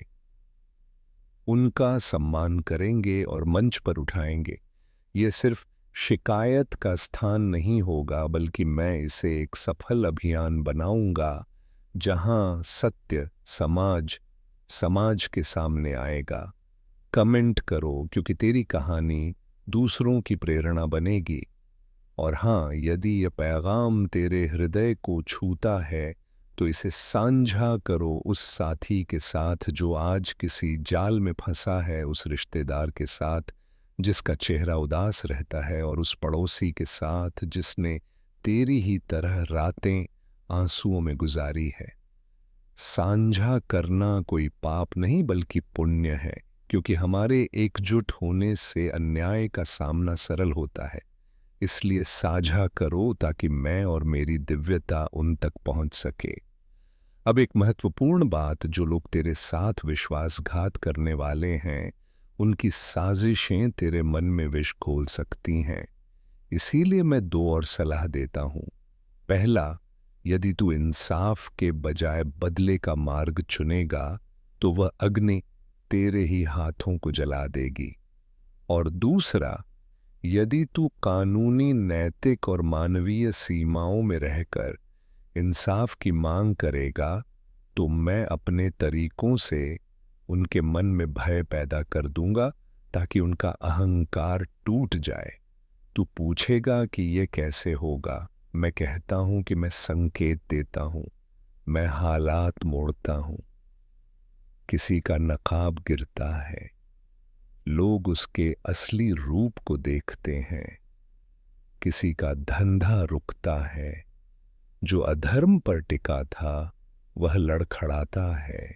उनका सम्मान करेंगे और मंच पर उठाएंगे। ये सिर्फ शिकायत का स्थान नहीं होगा, बल्कि मैं इसे एक सफल अभियान बनाऊंगा जहां सत्य समाज के सामने आएगा। कमेंट करो, क्योंकि तेरी कहानी दूसरों की प्रेरणा बनेगी। और हाँ, यदि यह पैगाम तेरे हृदय को छूता है तो इसे साझा करो उस साथी के साथ जो आज किसी जाल में फंसा है, उस रिश्तेदार के साथ जिसका चेहरा उदास रहता है, और उस पड़ोसी के साथ जिसने तेरी ही तरह रातें आंसुओं में गुजारी है। साझा करना कोई पाप नहीं बल्कि पुण्य है, क्योंकि हमारे एकजुट होने से अन्याय का सामना सरल होता है। इसलिए साझा करो ताकि मैं और मेरी दिव्यता उन तक पहुंच सके। अब एक महत्वपूर्ण बात, जो लोग तेरे साथ विश्वासघात करने वाले हैं, उनकी साजिशें तेरे मन में विष घोल सकती हैं। इसीलिए मैं दो और सलाह देता हूं। पहला, यदि तू इंसाफ के बजाय बदले का मार्ग चुनेगा तो वह अग्नि तेरे ही हाथों को जला देगी। और दूसरा, यदि तू कानूनी, नैतिक और मानवीय सीमाओं में रहकर इंसाफ की मांग करेगा तो मैं अपने तरीकों से उनके मन में भय पैदा कर दूंगा ताकि उनका अहंकार टूट जाए। तू पूछेगा कि यह कैसे होगा? मैं कहता हूं कि मैं संकेत देता हूं, मैं हालात मोड़ता हूं। किसी का नकाब गिरता है, लोग उसके असली रूप को देखते हैं। किसी का धंधा रुकता है, जो अधर्म पर टिका था वह लड़खड़ाता है।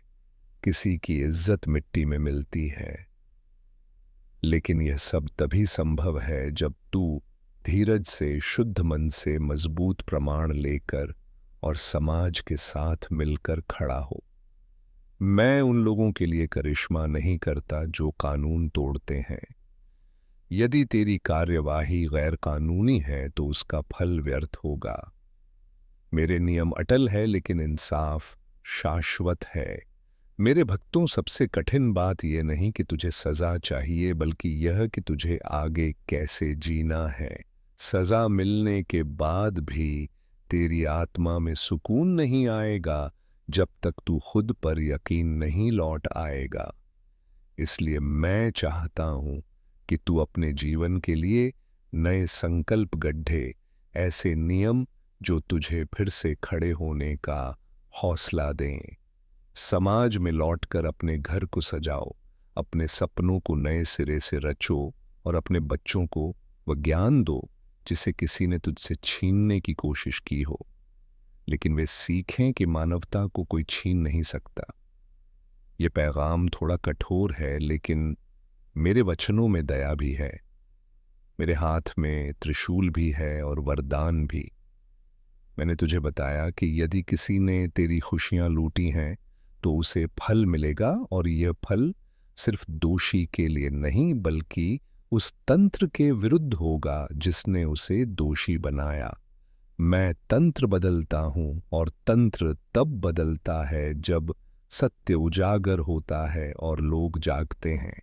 किसी की इज्जत मिट्टी में मिलती है। लेकिन यह सब तभी संभव है जब तू धीरज से, शुद्ध मन से मजबूत प्रमाण लेकर और समाज के साथ मिलकर खड़ा हो। मैं उन लोगों के लिए करिश्मा नहीं करता जो कानून तोड़ते हैं। यदि तेरी कार्यवाही गैर कानूनी है तो उसका फल व्यर्थ होगा। मेरे नियम अटल है, लेकिन इंसाफ शाश्वत है। मेरे भक्तों, सबसे कठिन बात यह नहीं कि तुझे सजा चाहिए, बल्कि यह कि तुझे आगे कैसे जीना है। सजा मिलने के बाद भी तेरी आत्मा में सुकून नहीं आएगा जब तक तू खुद पर यकीन नहीं लौट आएगा। इसलिए मैं चाहता हूं कि तू अपने जीवन के लिए नए संकल्प गढ़े, ऐसे नियम जो तुझे फिर से खड़े होने का हौसला दें। समाज में लौटकर अपने घर को सजाओ, अपने सपनों को नए सिरे से रचो और अपने बच्चों को वह ज्ञान दो जिसे किसी ने तुझसे छीनने की कोशिश की हो। लेकिन वे सीखें कि मानवता को कोई छीन नहीं सकता। ये पैगाम थोड़ा कठोर है, लेकिन मेरे वचनों में दया भी है। मेरे हाथ में त्रिशूल भी है और वरदान भी। मैंने तुझे बताया कि यदि किसी ने तेरी खुशियां लूटी हैं तो उसे फल मिलेगा, और यह फल सिर्फ दोषी के लिए नहीं बल्कि उस तंत्र के विरुद्ध होगा जिसने उसे दोषी बनाया। मैं तंत्र बदलता हूं, और तंत्र तब बदलता है जब सत्य उजागर होता है और लोग जागते हैं।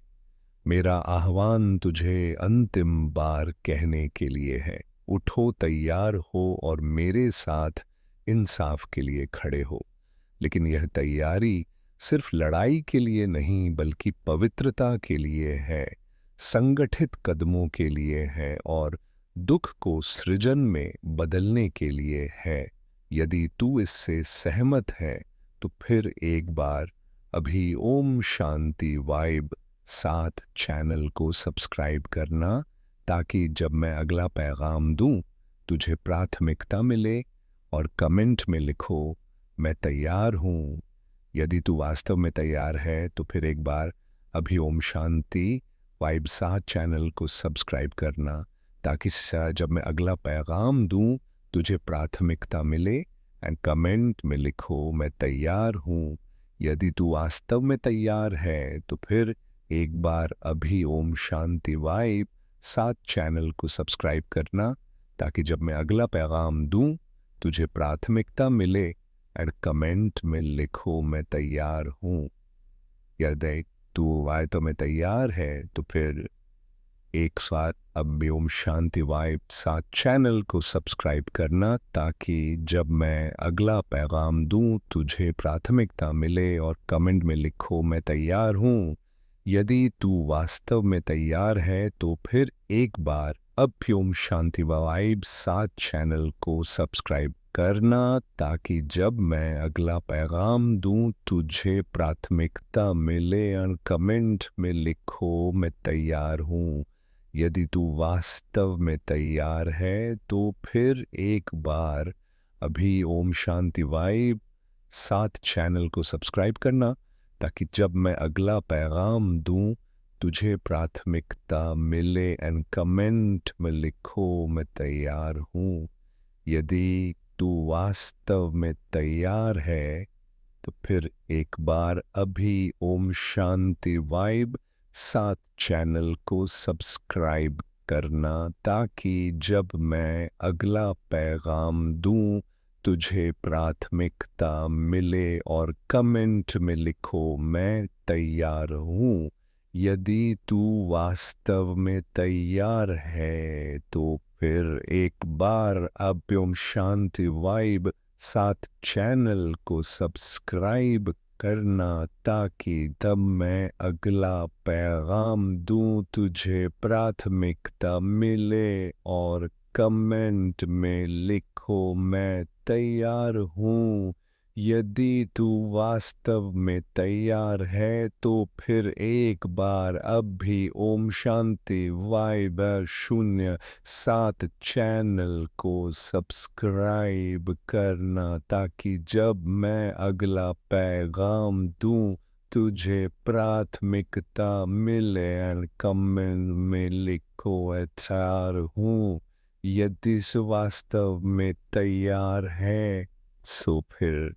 मेरा आह्वान तुझे अंतिम बार कहने के लिए है। उठो, तैयार हो और मेरे साथ इंसाफ के लिए खड़े हो। लेकिन यह तैयारी सिर्फ लड़ाई के लिए नहीं बल्कि पवित्रता के लिए है, संगठित कदमों के लिए है और दुख को सृजन में बदलने के लिए है। यदि तू इससे सहमत है तो फिर एक बार अभी ओम शांति वाइब साथ चैनल को सब्सक्राइब करना, ताकि जब मैं अगला पैगाम दूं तुझे प्राथमिकता मिले, और कमेंट में लिखो मैं तैयार हूँ। यदि तू वास्तव में तैयार है तो फिर एक बार अभी ओम शांति वाइब साथ चैनल को सब्सक्राइब करना, ताकि जब मैं अगला पैगाम दूं तुझे प्राथमिकता मिले, एंड कमेंट में लिखो मैं तैयार हूँ। यदि तू वास्तव में तैयार है तो फिर एक बार अभी ओम शांति वाइब साथ चैनल को सब्सक्राइब करना, ताकि जब मैं अगला पैगाम दूं तुझे प्राथमिकता मिले, एंड कमेंट में लिखो मैं तैयार हूँ। यदि तू आए तो मैं तैयार है तो फिर एक साथ अब ओम शांति वाइब साथ चैनल को सब्सक्राइब करना, ताकि जब मैं अगला पैगाम दूं तुझे प्राथमिकता मिले, और कमेंट में लिखो मैं तैयार हूँ। यदि तू वास्तव में तैयार है तो फिर एक बार अब ओम शांति वाइब साथ चैनल को सब्सक्राइब करना, ताकि जब मैं अगला पैगाम दूं तुझे प्राथमिकता मिले, और कमेंट में लिखो मैं तैयार हूँ। यदि तू वास्तव में तैयार है तो फिर एक बार अभी ओम शांति वाइब साथ चैनल को सब्सक्राइब करना, ताकि जब मैं अगला पैगाम दूं तुझे प्राथमिकता मिले, एंड कमेंट में लिखो मैं तैयार हूँ। यदि तू वास्तव में तैयार है तो फिर एक बार अभी ओम शांति वाइब साथ चैनल को सब्सक्राइब करना, ताकि जब मैं अगला पैगाम दूं तुझे प्राथमिकता मिले, और कमेंट में लिखो मैं तैयार हूँ। यदि तू वास्तव में तैयार है तो फिर एक बार अब ओम शांति वाइब साथ चैनल को सब्सक्राइब करना, ताकि तब मैं अगला पैगाम दूं तुझे प्राथमिकता मिले, और कमेंट में लिखो मैं तैयार हूँ। यदि तू वास्तव में तैयार है तो फिर एक बार अब भी ओम शांति वाइब 07 चैनल को सब्सक्राइब करना, ताकि जब मैं अगला पैगाम दूं तुझे प्राथमिकता मिले, एंड कमेंट में लिखो तैयार हूँ। यदि वास्तव में तैयार है सो फिर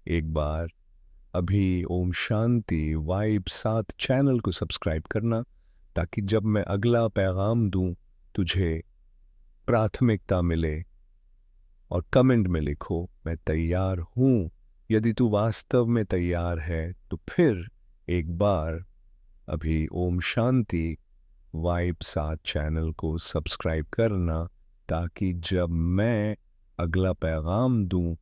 एक बार अभी ओम शांति वाइब साथ चैनल को सब्सक्राइब करना, ताकि जब मैं अगला पैगाम दूं तुझे प्राथमिकता मिले, और कमेंट में लिखो मैं तैयार हूँ। यदि तू वास्तव में तैयार है तो फिर एक बार अभी ओम शांति वाइब साथ चैनल को सब्सक्राइब करना, ताकि जब मैं अगला पैगाम दूं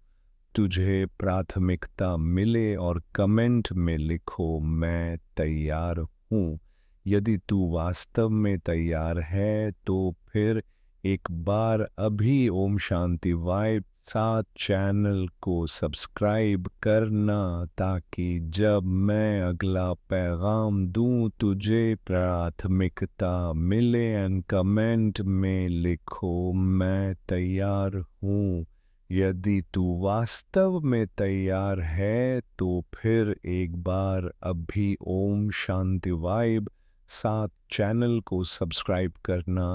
तुझे प्राथमिकता मिले, और कमेंट में लिखो मैं तैयार हूँ। यदि तू वास्तव में तैयार है तो फिर एक बार अभी ओम शांति वाइब साथ चैनल को सब्सक्राइब करना, ताकि जब मैं अगला पैगाम दूं तुझे प्राथमिकता मिले, एंड कमेंट में लिखो मैं तैयार हूँ। यदि तू वास्तव में तैयार है तो फिर एक बार अभी ओम शांति वाइब साथ चैनल को सब्सक्राइब करना,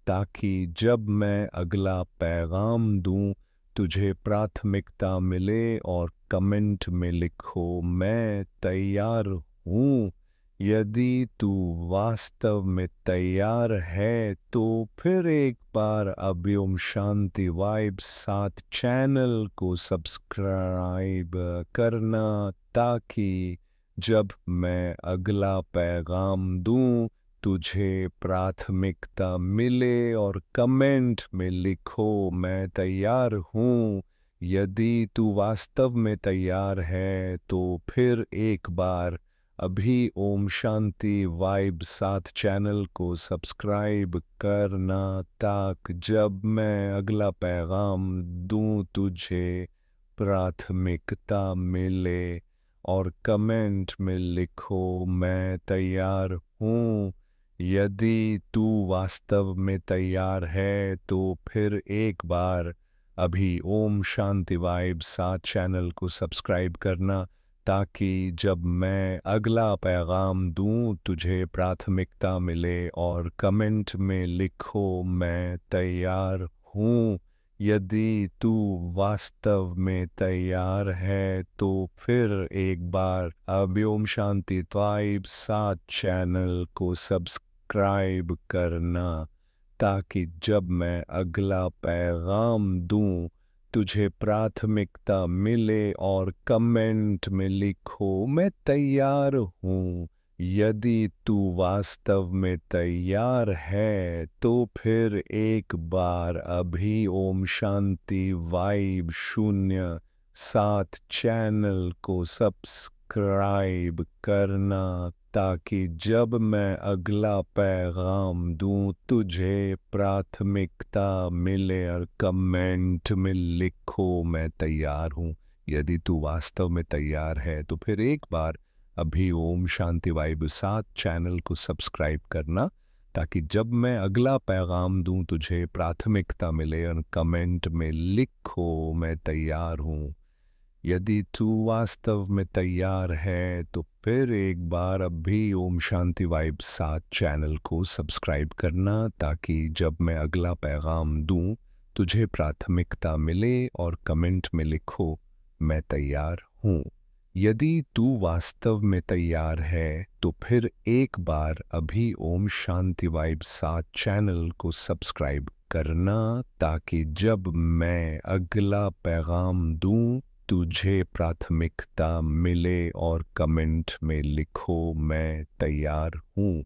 ताकि जब मैं अगला पैगाम दूं तुझे प्राथमिकता मिले, और कमेंट में लिखो मैं तैयार हूँ। यदि तू वास्तव में तैयार है तो फिर एक बार अब ओम शांति वाइब साथ चैनल को सब्सक्राइब करना, ताकि जब मैं अगला पैगाम दूं तुझे प्राथमिकता मिले और कमेंट में लिखो मैं तैयार हूँ। यदि तू वास्तव में तैयार है तो फिर एक बार अभी ओम शांति वाइब साथ चैनल को सब्सक्राइब करना, ताकि जब मैं अगला पैगाम दूं तुझे प्राथमिकता मिले और कमेंट में लिखो मैं तैयार हूँ। यदि तू वास्तव में तैयार है तो फिर एक बार अभी ओम शांति वाइब साथ चैनल को सब्सक्राइब करना, ताकि जब मैं अगला पैगाम दूं तुझे प्राथमिकता मिले और कमेंट में लिखो मैं तैयार हूँ। यदि तू वास्तव में तैयार है तो फिर एक बार अब ओम शांति वाइब साथ चैनल को सब्सक्राइब करना, ताकि जब मैं अगला पैगाम दूं तुझे प्राथमिकता मिले और कमेंट में लिखो मैं तैयार हूँ। यदि तू वास्तव में तैयार है तो फिर एक बार अभी ओम शांति वाइब 07 चैनल को सब्सक्राइब करना, ताकि जब मैं अगला पैगाम दूं तुझे प्राथमिकता मिले और कमेंट में लिखो मैं तैयार हूँ। यदि तू वास्तव में तैयार है तो फिर एक बार अभी ओम शांति वाइब साथ चैनल को सब्सक्राइब करना, ताकि जब मैं अगला पैगाम दूं तुझे प्राथमिकता मिले और कमेंट में लिखो मैं तैयार हूँ। यदि तू वास्तव में तैयार है तो फिर एक बार अभी ओम शांति वाइब साथ चैनल को सब्सक्राइब करना, ताकि जब मैं अगला पैगाम दूं तुझे प्राथमिकता मिले और कमेंट में लिखो मैं तैयार हूँ। यदि तू वास्तव में तैयार है तो फिर एक बार अभी ओम शांति वाइब साथ चैनल को सब्सक्राइब करना, ताकि जब मैं अगला पैगाम दूं तुझे प्राथमिकता मिले और कमेंट में लिखो मैं तैयार हूँ।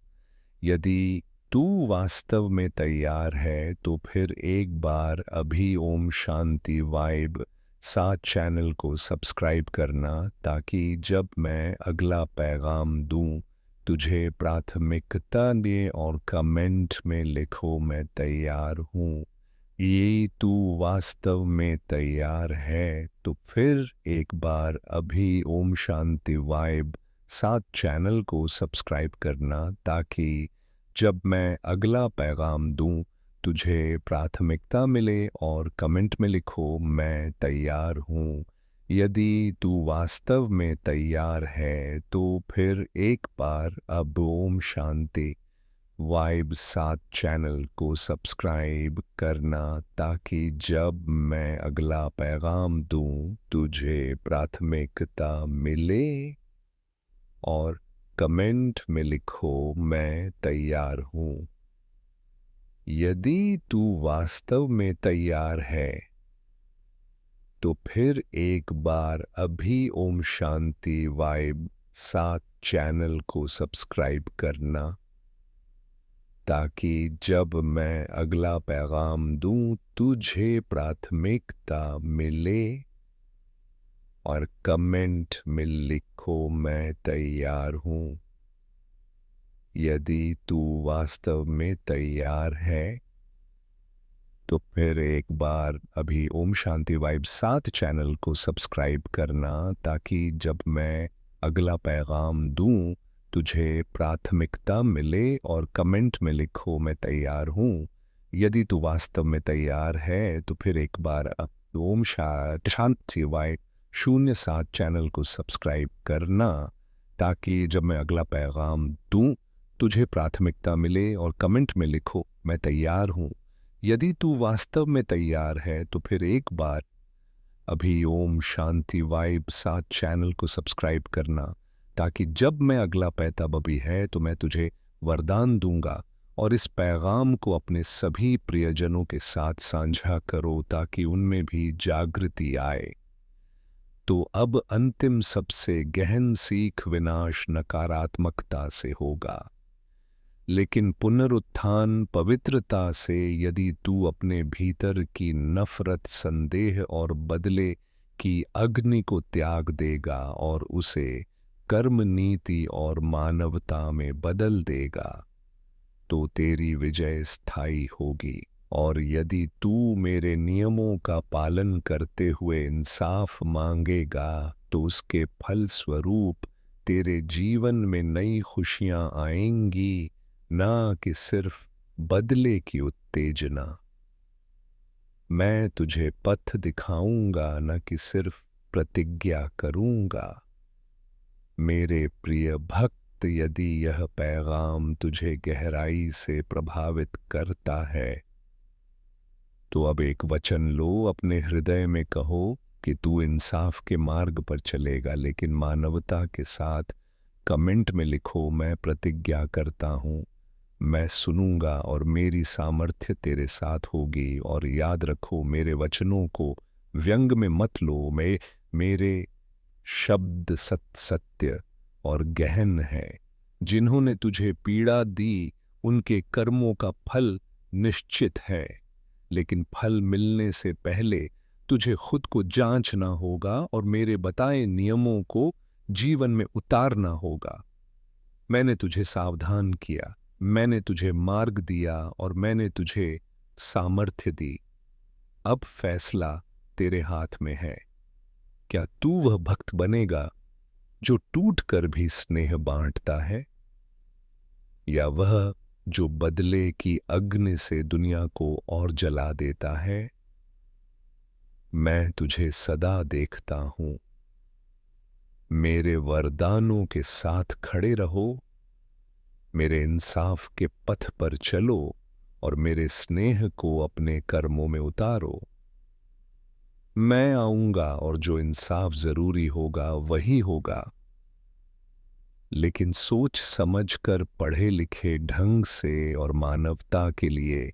यदि तू वास्तव में तैयार है तो फिर एक बार अभी ओम शांति वाइब साथ चैनल को सब्सक्राइब करना, ताकि जब मैं अगला पैगाम दूं तुझे प्राथमिकता दे और कमेंट में लिखो मैं तैयार हूँ। ये तू वास्तव में तैयार है तो फिर एक बार अभी ओम शांति वाइब साथ चैनल को सब्सक्राइब करना, ताकि जब मैं अगला पैगाम दूं तुझे प्राथमिकता मिले और कमेंट में लिखो मैं तैयार हूँ। यदि तू वास्तव में तैयार है तो फिर एक बार अब ओम शांति वाइब साथ चैनल को सब्सक्राइब करना, ताकि जब मैं अगला पैगाम दूं तुझे प्राथमिकता मिले और कमेंट में लिखो मैं तैयार हूँ। यदि तू वास्तव में तैयार है तो फिर एक बार अभी ओम शांति वाइब साथ चैनल को सब्सक्राइब करना, ताकि जब मैं अगला पैगाम दूं तुझे प्राथमिकता मिले और कमेंट में लिखो मैं तैयार हूँ। यदि तू वास्तव में तैयार है तो फिर एक बार अभी ओम शांति वाइब साथ चैनल को सब्सक्राइब करना, ताकि जब मैं अगला पैगाम दूं तुझे प्राथमिकता मिले और कमेंट में लिखो मैं तैयार हूँ। यदि तू वास्तव में तैयार है तो फिर एक बार अब ओम शांति वाइब 07 चैनल को सब्सक्राइब करना, ताकि जब मैं अगला पैगाम दूं तुझे प्राथमिकता मिले और कमेंट में लिखो मैं तैयार हूँ। यदि तू वास्तव में तैयार है तो फिर एक बार अभी ओम शांति वाइब साथ चैनल को सब्सक्राइब करना, ताकि जब मैं अगला पैगाम अभी है तो मैं तुझे वरदान दूंगा और इस पैगाम को अपने सभी प्रियजनों के साथ साझा करो, ताकि उनमें भी जागृति आए। तो अब अंतिम सबसे गहन सीख विनाश नकारात्मकता से होगा। लेकिन पुनरुत्थान पवित्रता से यदि तू अपने भीतर की नफरत, संदेह और बदले की अग्नि को त्याग देगा और उसे कर्म नीति और मानवता में बदल देगा, तो तेरी विजय स्थायी होगी। और यदि तू मेरे नियमों का पालन करते हुए इंसाफ मांगेगा, तो उसके फल स्वरूप तेरे जीवन में नई खुशियां आएंगी, ना कि सिर्फ बदले की उत्तेजना। मैं तुझे पथ दिखाऊंगा, न कि सिर्फ प्रतिज्ञा करूंगा। मेरे प्रिय भक्त, यदि यह पैगाम तुझे गहराई से प्रभावित करता है, तो अब एक वचन लो, अपने हृदय में कहो कि तू इंसाफ के मार्ग पर चलेगा, लेकिन मानवता के साथ। कमेंट में लिखो, मैं प्रतिज्ञा करता हूँ, मैं सुनूंगा और मेरी सामर्थ्य तेरे साथ होगी। और याद रखो, मेरे वचनों को व्यंग में मत लो। मेरे शब्द सत्य और गहन है। जिन्होंने तुझे पीड़ा दी, उनके कर्मों का फल निश्चित है, लेकिन फल मिलने से पहले तुझे खुद को जांचना होगा और मेरे बताए नियमों को जीवन में उतारना होगा। मैंने तुझे सावधान किया, मैंने तुझे मार्ग दिया और मैंने तुझे सामर्थ्य दी। अब फैसला तेरे हाथ में है। क्या तू वह भक्त बनेगा जो टूट कर भी स्नेह बांटता है, या वह जो बदले की अग्नि से दुनिया को और जला देता है? मैं तुझे सदा देखता हूं। मेरे वरदानों के साथ खड़े रहो, मेरे इंसाफ के पथ पर चलो और मेरे स्नेह को अपने कर्मों में उतारो। मैं आऊंगा और जो इंसाफ जरूरी होगा वही होगा, लेकिन सोच समझकर, पढ़े लिखे ढंग से और मानवता के लिए।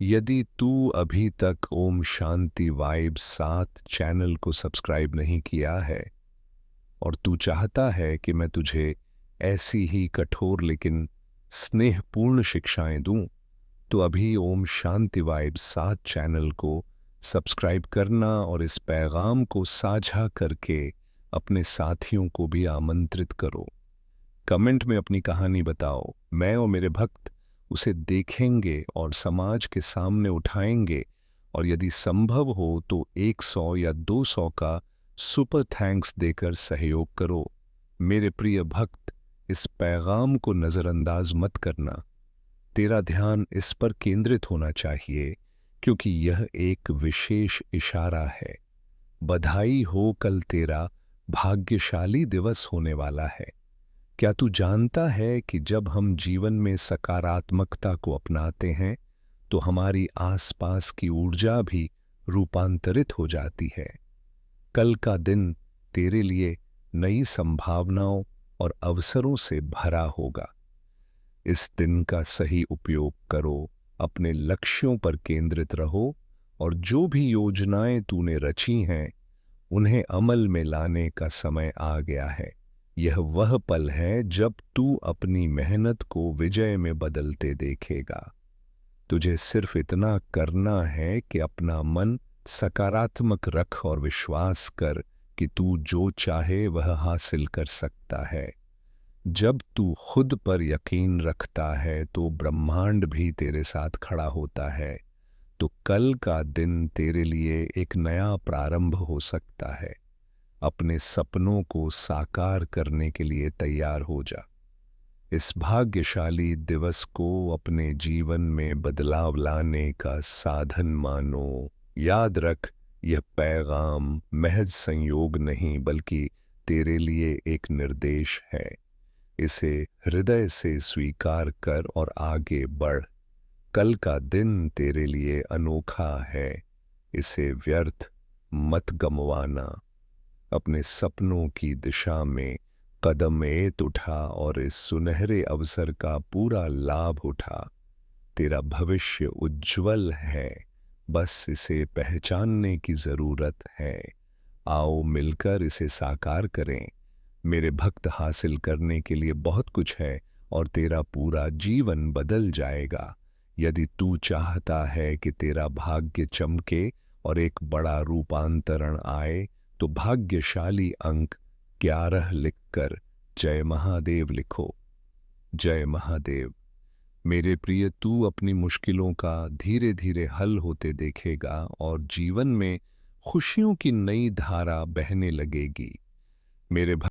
यदि तू अभी तक ओम शांति वाइब 7 चैनल को सब्सक्राइब नहीं किया है और तू चाहता है कि मैं तुझे ऐसी ही कठोर लेकिन स्नेहपूर्ण शिक्षाएं दूं, तो अभी ओम शांति वाइब 7 चैनल को सब्सक्राइब करना और इस पैगाम को साझा करके अपने साथियों को भी आमंत्रित करो। कमेंट में अपनी कहानी बताओ, मैं और मेरे भक्त उसे देखेंगे और समाज के सामने उठाएंगे। और यदि संभव हो तो 100 या 200 का सुपर थैंक्स देकर सहयोग करो। मेरे प्रिय भक्त, इस पैगाम को नजरअंदाज मत करना। तेरा ध्यान इस पर केंद्रित होना चाहिए, क्योंकि यह एक विशेष इशारा है। बधाई हो, कल तेरा भाग्यशाली दिवस होने वाला है। क्या तू जानता है कि जब हम जीवन में सकारात्मकता को अपनाते हैं, तो हमारी आसपास की ऊर्जा भी रूपांतरित हो जाती है? कल का दिन तेरे लिए नई संभावनाओं और अवसरों से भरा होगा। इस दिन का सही उपयोग करो, अपने लक्ष्यों पर केंद्रित रहो और जो भी योजनाएं तूने रची हैं, उन्हें अमल में लाने का समय आ गया है। यह वह पल है जब तू अपनी मेहनत को विजय में बदलते देखेगा। तुझे सिर्फ इतना करना है कि अपना मन सकारात्मक रख और विश्वास कर कि तू जो चाहे वह हासिल कर सकता है। जब तू खुद पर यकीन रखता है, तो ब्रह्मांड भी तेरे साथ खड़ा होता है। तो कल का दिन तेरे लिए एक नया प्रारंभ हो सकता है। अपने सपनों को साकार करने के लिए तैयार हो जा। इस भाग्यशाली दिवस को अपने जीवन में बदलाव लाने का साधन मानो। याद रख, यह पैगाम महज संयोग नहीं, बल्कि तेरे लिए एक निर्देश है। इसे हृदय से स्वीकार कर और आगे बढ़। कल का दिन तेरे लिए अनोखा है, इसे व्यर्थ मत गंवाना। अपने सपनों की दिशा में कदम उठा और इस सुनहरे अवसर का पूरा लाभ उठा। तेरा भविष्य उज्जवल है, बस इसे पहचानने की जरूरत है। आओ मिलकर इसे साकार करें। मेरे भक्त, हासिल करने के लिए बहुत कुछ है और तेरा पूरा जीवन बदल जाएगा। यदि तू चाहता है कि तेरा भाग्य चमके और एक बड़ा रूपांतरण आए, तो भाग्यशाली अंक 11 लिखकर जय महादेव लिखो। जय महादेव। मेरे प्रिय, तू अपनी मुश्किलों का धीरे धीरे हल होते देखेगा और जीवन में खुशियों की नई धारा बहने लगेगी। मेरे